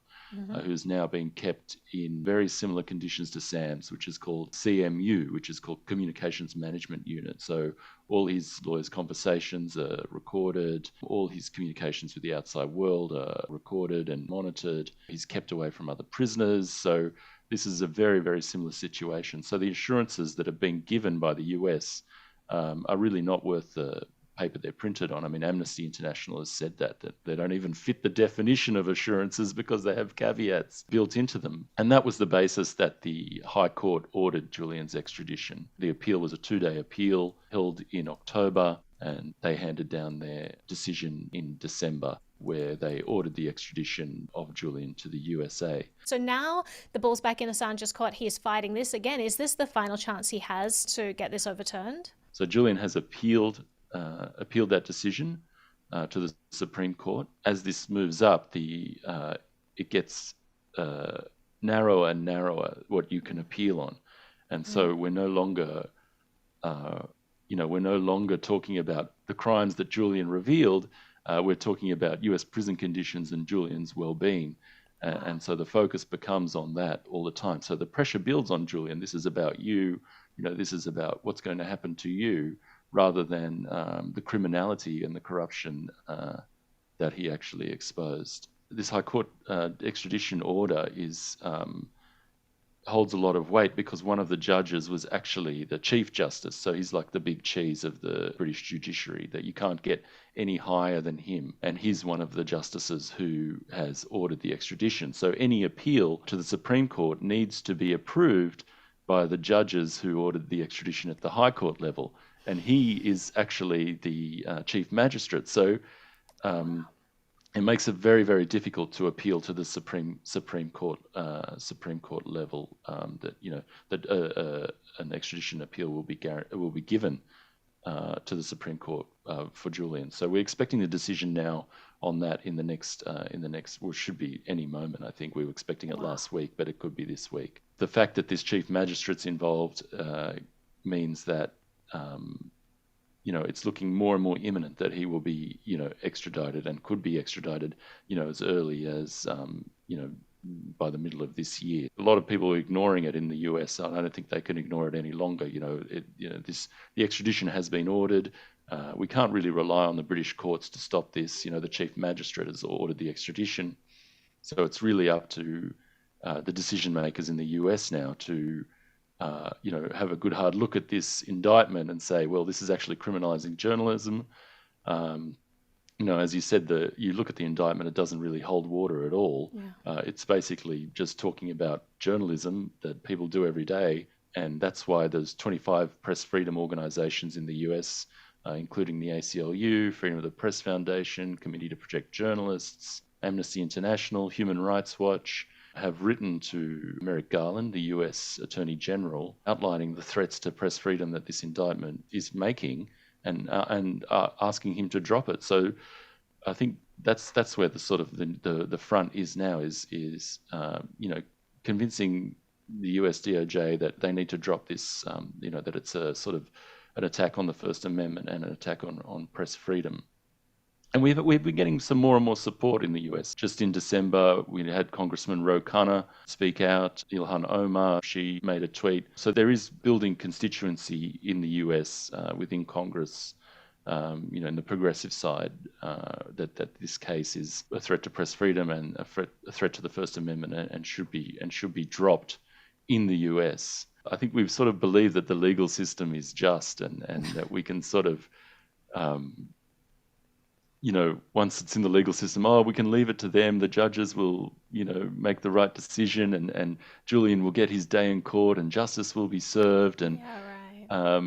who's now being kept in very similar conditions to SAMS, which is called CMU, which is called Communications Management Unit. So all his lawyers' conversations are recorded, all his communications with the outside world are recorded and monitored. He's kept away from other prisoners. So this is a very, very similar situation. So the assurances that have been given by the US are really not worth the paper they're printed on. I mean, Amnesty International has said that they don't even fit the definition of assurances because they have caveats built into them. And that was the basis that the High Court ordered Julian's extradition. The appeal was a 2-day appeal held in October, and they handed down their decision in December, where they ordered the extradition of Julian to the USA. So now the ball's back in Assange's court. He is fighting this again. Is this the final chance he has to get this overturned? So Julian has appealed that decision to the Supreme Court. As this moves up, it gets narrower and narrower what you can appeal on. And so we're no longer, we're no longer talking about the crimes that Julian revealed. We're talking about US prison conditions and Julian's well-being. And so the focus becomes on that all the time. So the pressure builds on Julian. This is about you. This is about what's going to happen to you, rather than the criminality and the corruption that he actually exposed. This High Court extradition order holds a lot of weight because one of the judges was actually the Chief Justice. So he's like the big cheese of the British judiciary, that you can't get any higher than him. And he's one of the justices who has ordered the extradition. So any appeal to the Supreme Court needs to be approved by the judges who ordered the extradition at the High Court level. And he is actually the Chief Magistrate. So it makes it very, very difficult to appeal to the Supreme Court level. That an extradition appeal will be given to the Supreme Court for Julian. So we're expecting a decision now on that in the next, well, should be any moment. I think we were expecting it last week, but it could be this week. The fact that this Chief Magistrate's involved means that it's looking more and more imminent that he will be, extradited and could be extradited, as early as, by the middle of this year. A lot of people are ignoring it in the US. I don't think they can ignore it any longer. The extradition has been ordered. We can't really rely on the British courts to stop this. The Chief Magistrate has ordered the extradition. So it's really up to the decision makers in the US now to have a good hard look at this indictment and say, well, this is actually criminalizing journalism. As you said, you look at the indictment, it doesn't really hold water at all. Yeah. It's basically just talking about journalism that people do every day. And that's why there's 25 press freedom organizations in the US, including the ACLU, Freedom of the Press Foundation, Committee to Protect Journalists, Amnesty International, Human Rights Watch, have written to Merrick Garland, the US Attorney General, outlining the threats to press freedom that this indictment is making, and asking him to drop it. So I think that's where the sort of the front is now, is convincing the US DOJ that they need to drop this, that it's a sort of an attack on the First Amendment and an attack on press freedom. And we've been getting some more and more support in the US. Just in December, we had Congressman Ro Khanna speak out, Ilhan Omar, she made a tweet. So there is building constituency in the US within Congress, in the progressive side, that this case is a threat to press freedom and a threat to the First Amendment and should be dropped in the US. I think we've sort of believed that the legal system is just and that we can sort of once it's in the legal system, we can leave it to them. The judges will, make the right decision, and Julian will get his day in court, and justice will be served. And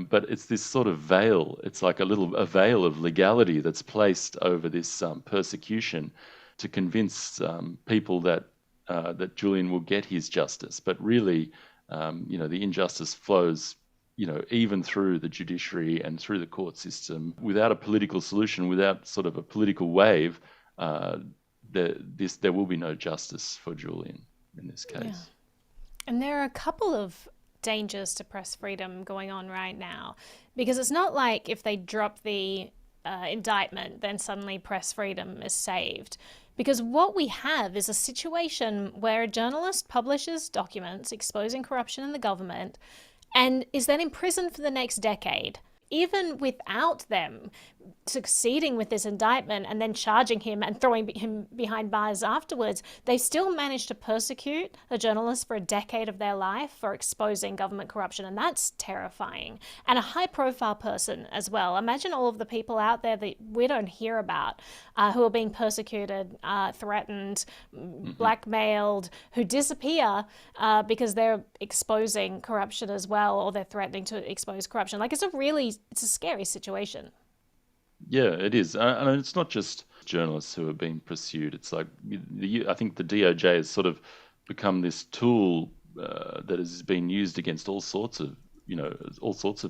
but it's this sort of veil. It's like a veil of legality that's placed over this persecution to convince people that Julian will get his justice. But really, the injustice flows, even through the judiciary and through the court system. Without a political solution, without sort of a political wave, there will be no justice for Julian in this case. Yeah. And there are a couple of dangers to press freedom going on right now, because it's not like if they drop the indictment, then suddenly press freedom is saved. Because what we have is a situation where a journalist publishes documents exposing corruption in the government and is then imprisoned for the next decade. Even without them succeeding with this indictment and then charging him and throwing him behind bars afterwards, they still managed to persecute a journalist for a decade of their life for exposing government corruption, and that's terrifying. And a high-profile person as well. Imagine all of the people out there that we don't hear about who are being persecuted, threatened, blackmailed, who disappear because they're exposing corruption as well, or they're threatening to expose corruption. Like, it's a scary situation. Yeah, it is. And it's not just journalists who are being pursued. It's like, I think the DOJ has sort of become this tool that has been used against all sorts of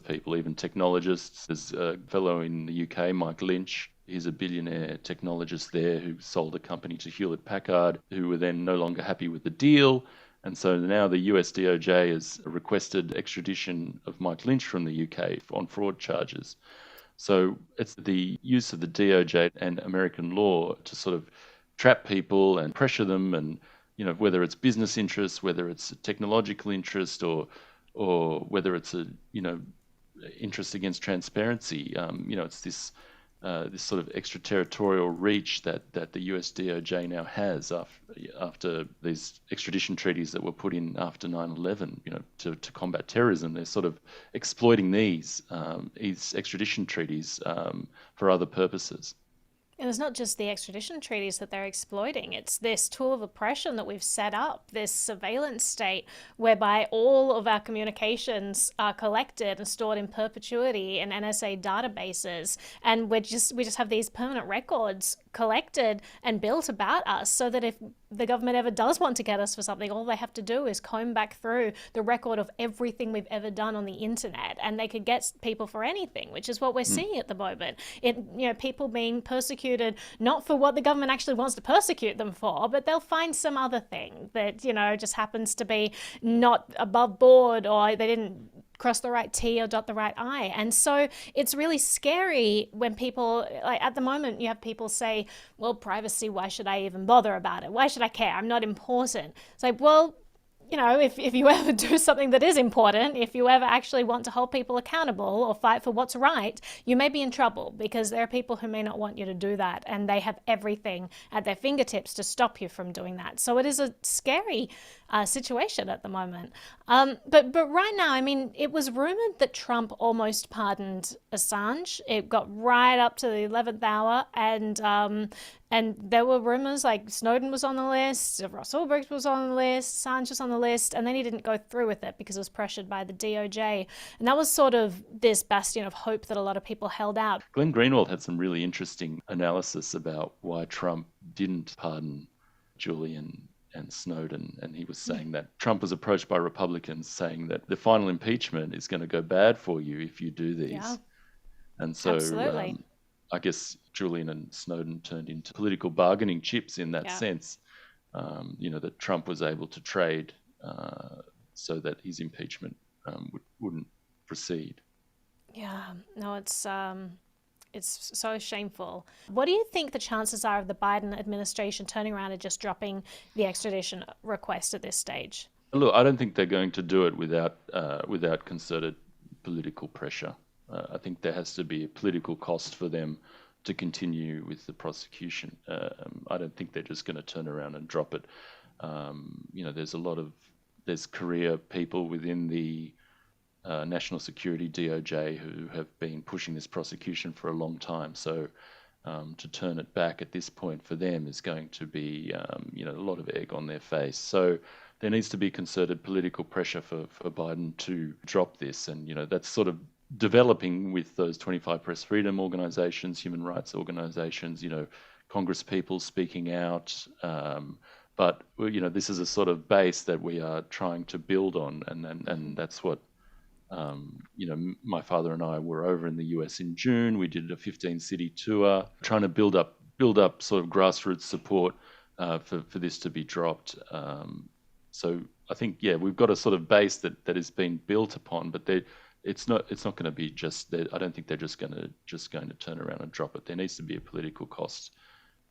people, even technologists. There's a fellow in the UK, Mike Lynch. He's a billionaire technologist there who sold a company to Hewlett Packard, who were then no longer happy with the deal. And so now the US DOJ has requested extradition of Mike Lynch from the UK on fraud charges. So it's the use of the DOJ and American law to sort of trap people and pressure them, and whether it's business interests, whether it's a technological interest, or whether it's a interest against transparency. It's this sort of extraterritorial reach that the US DOJ now has after these extradition treaties that were put in after 9/11, to combat terrorism. They're sort of exploiting these extradition treaties for other purposes. And it's not just the extradition treaties that they're exploiting. It's this tool of oppression that we've set up, this surveillance state whereby all of our communications are collected and stored in perpetuity in NSA databases. And we just have these permanent records collected and built about us, so that if the government ever does want to get us for something, all they have to do is comb back through the record of everything we've ever done on the internet, and they could get people for anything, which is what we're seeing at the moment. People being persecuted not for what the government actually wants to persecute them for, but they'll find some other thing that just happens to be not above board, or they didn't cross the right T or dot the right I. And so it's really scary when people, like at the moment, you have people say, well, privacy, why should I even bother about it? Why should I care? I'm not important. It's like, well, if you ever do something that is important, if you ever actually want to hold people accountable or fight for what's right, you may be in trouble, because there are people who may not want you to do that, and they have everything at their fingertips to stop you from doing that. So it is a scary situation at the moment. But right now, it was rumored that Trump almost pardoned Assange. It got right up to the 11th hour, and there were rumors like Snowden was on the list, Ross Ulbricht was on the list, Assange was on the list, and then he didn't go through with it because it was pressured by the DOJ. And that was sort of this bastion of hope that a lot of people held out. Glenn Greenwald had some really interesting analysis about why Trump didn't pardon Julian and Snowden, and he was saying that Trump was approached by Republicans saying that the final impeachment is going to go bad for you if you do these. Yeah. And so Absolutely. I guess Julian and Snowden turned into political bargaining chips in that sense, that Trump was able to trade so that his impeachment wouldn't proceed. Yeah, no, it's so shameful. What do you think the chances are of the Biden administration turning around and just dropping the extradition request at this stage? Look, I don't think they're going to do it without concerted political pressure. I think there has to be a political cost for them to continue with the prosecution. I don't think they're just going to turn around and drop it. There's career people within the National Security DOJ who have been pushing this prosecution for a long time. So to turn it back at this point for them is going to be, a lot of egg on their face. So there needs to be concerted political pressure for Biden to drop this. And, that's sort of developing with those 25 press freedom organizations, human rights organizations, Congress people speaking out. But, this is a sort of base that we are trying to build on. And that's what, my father and I were over in the US in June. We did a 15-city tour, trying to build up sort of grassroots support for this to be dropped. So I think, we've got a sort of base that has been built upon, but it's not going to be just that. I don't think they're just going to turn around and drop it. There needs to be a political cost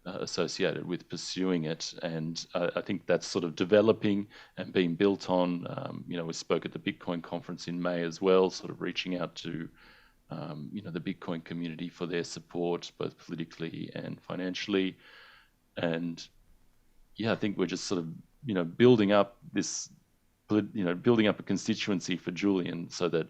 associated with pursuing it, and I think that's sort of developing and being built on. We spoke at the Bitcoin conference in May as well, sort of reaching out to the Bitcoin community for their support, both politically and financially. And I think we're just sort of building up this, building up a constituency for Julian, so that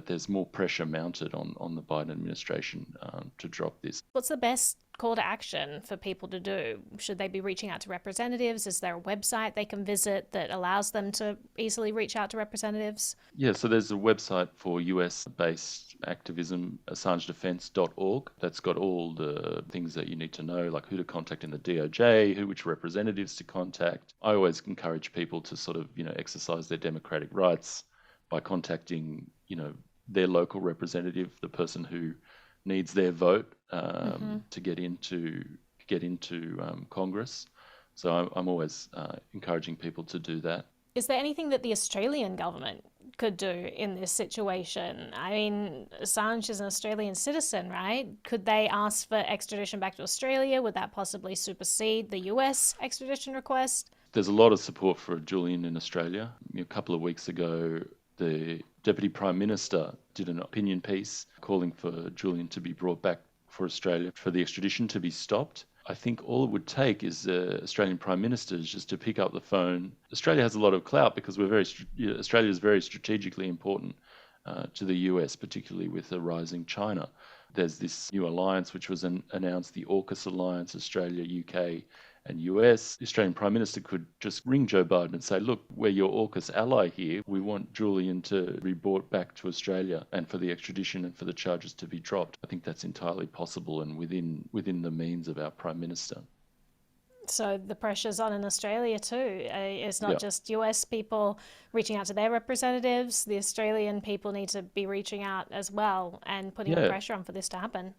there's more pressure mounted on the Biden administration to drop this. What's the best call to action for people to do? Should they be reaching out to representatives? Is there a website they can visit that allows them to easily reach out to representatives? Yeah, so there's a website for US-based activism, AssangeDefense.org. That's got all the things that you need to know, like who to contact in the DOJ, which representatives to contact. I always encourage people to sort of, exercise their democratic rights by contacting, their local representative, the person who needs their vote to get into Congress. So I'm always encouraging people to do that. Is there anything that the Australian government could do in this situation? I mean, Assange is an Australian citizen, right? Could they ask for extradition back to Australia? Would that possibly supersede the US extradition request? There's a lot of support for Julian in Australia. A couple of weeks ago, the Deputy Prime Minister did an opinion piece calling for Julian to be brought back for Australia, for the extradition to be stopped. I think all it would take is the Australian Prime Minister just to pick up the phone. Australia has a lot of clout because Australia is very strategically important to the US, particularly with a rising China. There's this new alliance which was announced, the AUKUS alliance, Australia, UK and US. The Australian Prime Minister could just ring Joe Biden and say, look, we're your AUKUS ally here. We want Julian to be brought back to Australia and for the extradition and for the charges to be dropped. I think that's entirely possible and within the means of our Prime Minister. So the pressure's on in Australia too. It's not just US people reaching out to their representatives. The Australian people need to be reaching out as well and putting pressure on for this to happen.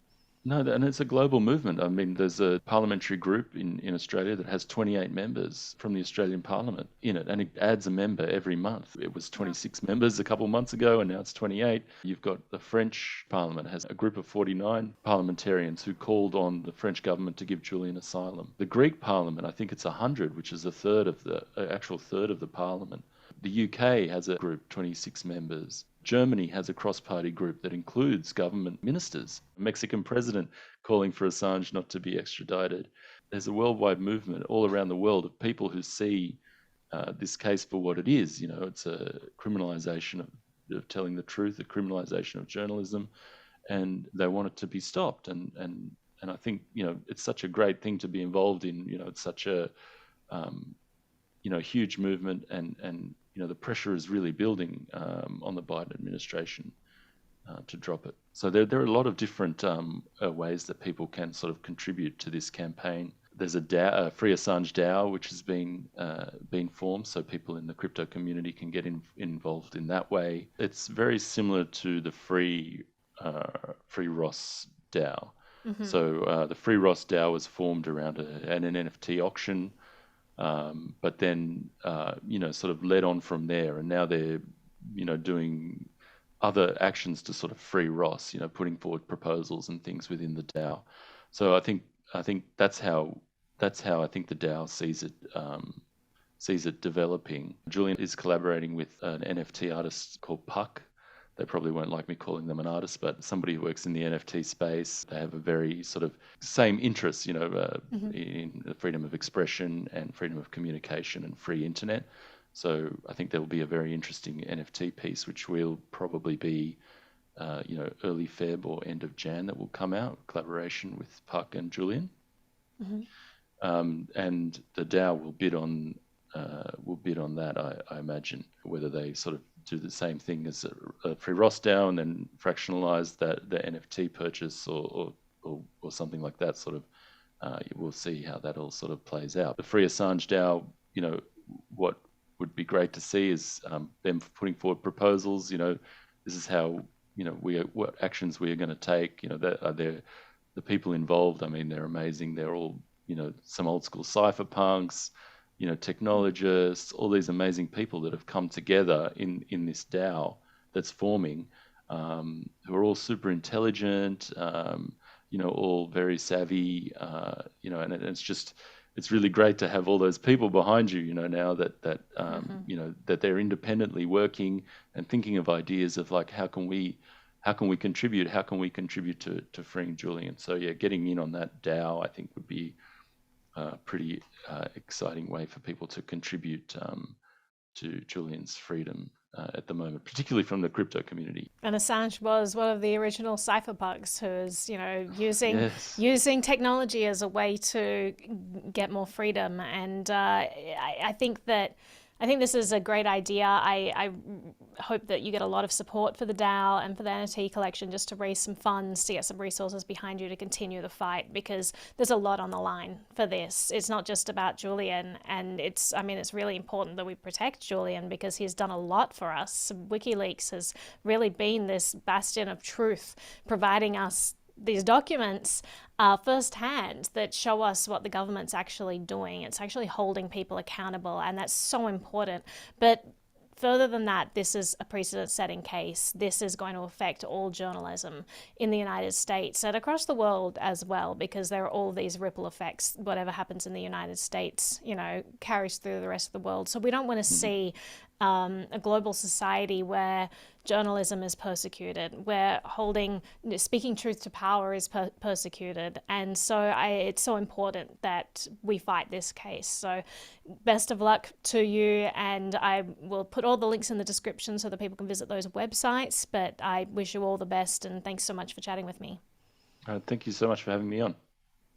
No, and it's a global movement. I mean, there's a parliamentary group in Australia that has 28 members from the Australian Parliament in it, and it adds a member every month. It was 26 members a couple months ago, and now it's 28. You've got the French Parliament has a group of 49 parliamentarians who called on the French government to give Julian asylum. The Greek Parliament, I think it's 100, which is a third of the actual third of the Parliament. The UK has a group, 26 members. Germany has a cross-party group that includes government ministers. A Mexican president calling for Assange not to be extradited. There's a worldwide movement all around the world of people who see this case for what it is. You know, it's a criminalization of telling the truth, a criminalization of journalism, and they want it to be stopped. And I think, you know, it's such a great thing to be involved in. You know, it's such a huge movement, and you know, the pressure is really building on the Biden administration to drop it. So there are a lot of different ways that people can sort of contribute to this campaign. There's a Free Assange DAO, which has been formed, so people in the crypto community can get involved in that way. It's very similar to the Free Ross DAO. Mm-hmm. So the Free Ross DAO was formed around an NFT auction. But then, sort of led on from there, and now they're, doing other actions to sort of free Ross, putting forward proposals and things within the DAO. So I think that's how I think the DAO sees it developing. Julian is collaborating with an NFT artist called Puck. They probably won't like me calling them an artist, but somebody who works in the NFT space. They have a very sort of same interests, in the freedom of expression and freedom of communication and free internet. So I think there will be a very interesting NFT piece, which will probably be, early Feb or end of Jan that will come out, collaboration with Puck and Julian. Mm-hmm. And the DAO will bid on that, I imagine, whether they sort of do the same thing as a Free Ross DAO and then fractionalize the NFT purchase or something like that. Sort of, we'll see how that all sort of plays out. The Free Assange DAO, what would be great to see is them putting forward proposals. This is how what actions we are going to take. They're the people involved. I mean, they're amazing. They're all some old school cypherpunks. Technologists, all these amazing people that have come together in this DAO that's forming, who are all super intelligent, all very savvy, and it's really great to have all those people behind you, now that that they're independently working and thinking of ideas of like, how can we contribute to freeing Julian? So yeah, getting in on that DAO, I think, would be a pretty exciting way for people to contribute to Julian's freedom at the moment, particularly from the crypto community. And Assange was one of the original cypherpunks who was, using technology as a way to get more freedom. And I think this is a great idea. I hope that you get a lot of support for the DAO and for the NFT collection, just to raise some funds, to get some resources behind you to continue the fight, because there's a lot on the line for this. It's not just about Julian, and it's really important that we protect Julian because he's done a lot for us. WikiLeaks has really been this bastion of truth, providing us these documents firsthand that show us what the government's actually doing. It's actually holding people accountable, and that's so important. But further than that, this is a precedent-setting case. This is going to affect all journalism in the United States and across the world as well, because there are all these ripple effects. Whatever happens in the United States, carries through the rest of the world. So we don't want to see a global society where journalism is persecuted, where speaking truth to power is persecuted. And so it's so important that we fight this case. So best of luck to you, and I will put all the links in the description so that people can visit those websites. But I wish you all the best, and thanks so much for chatting with me. Thank you so much for having me on.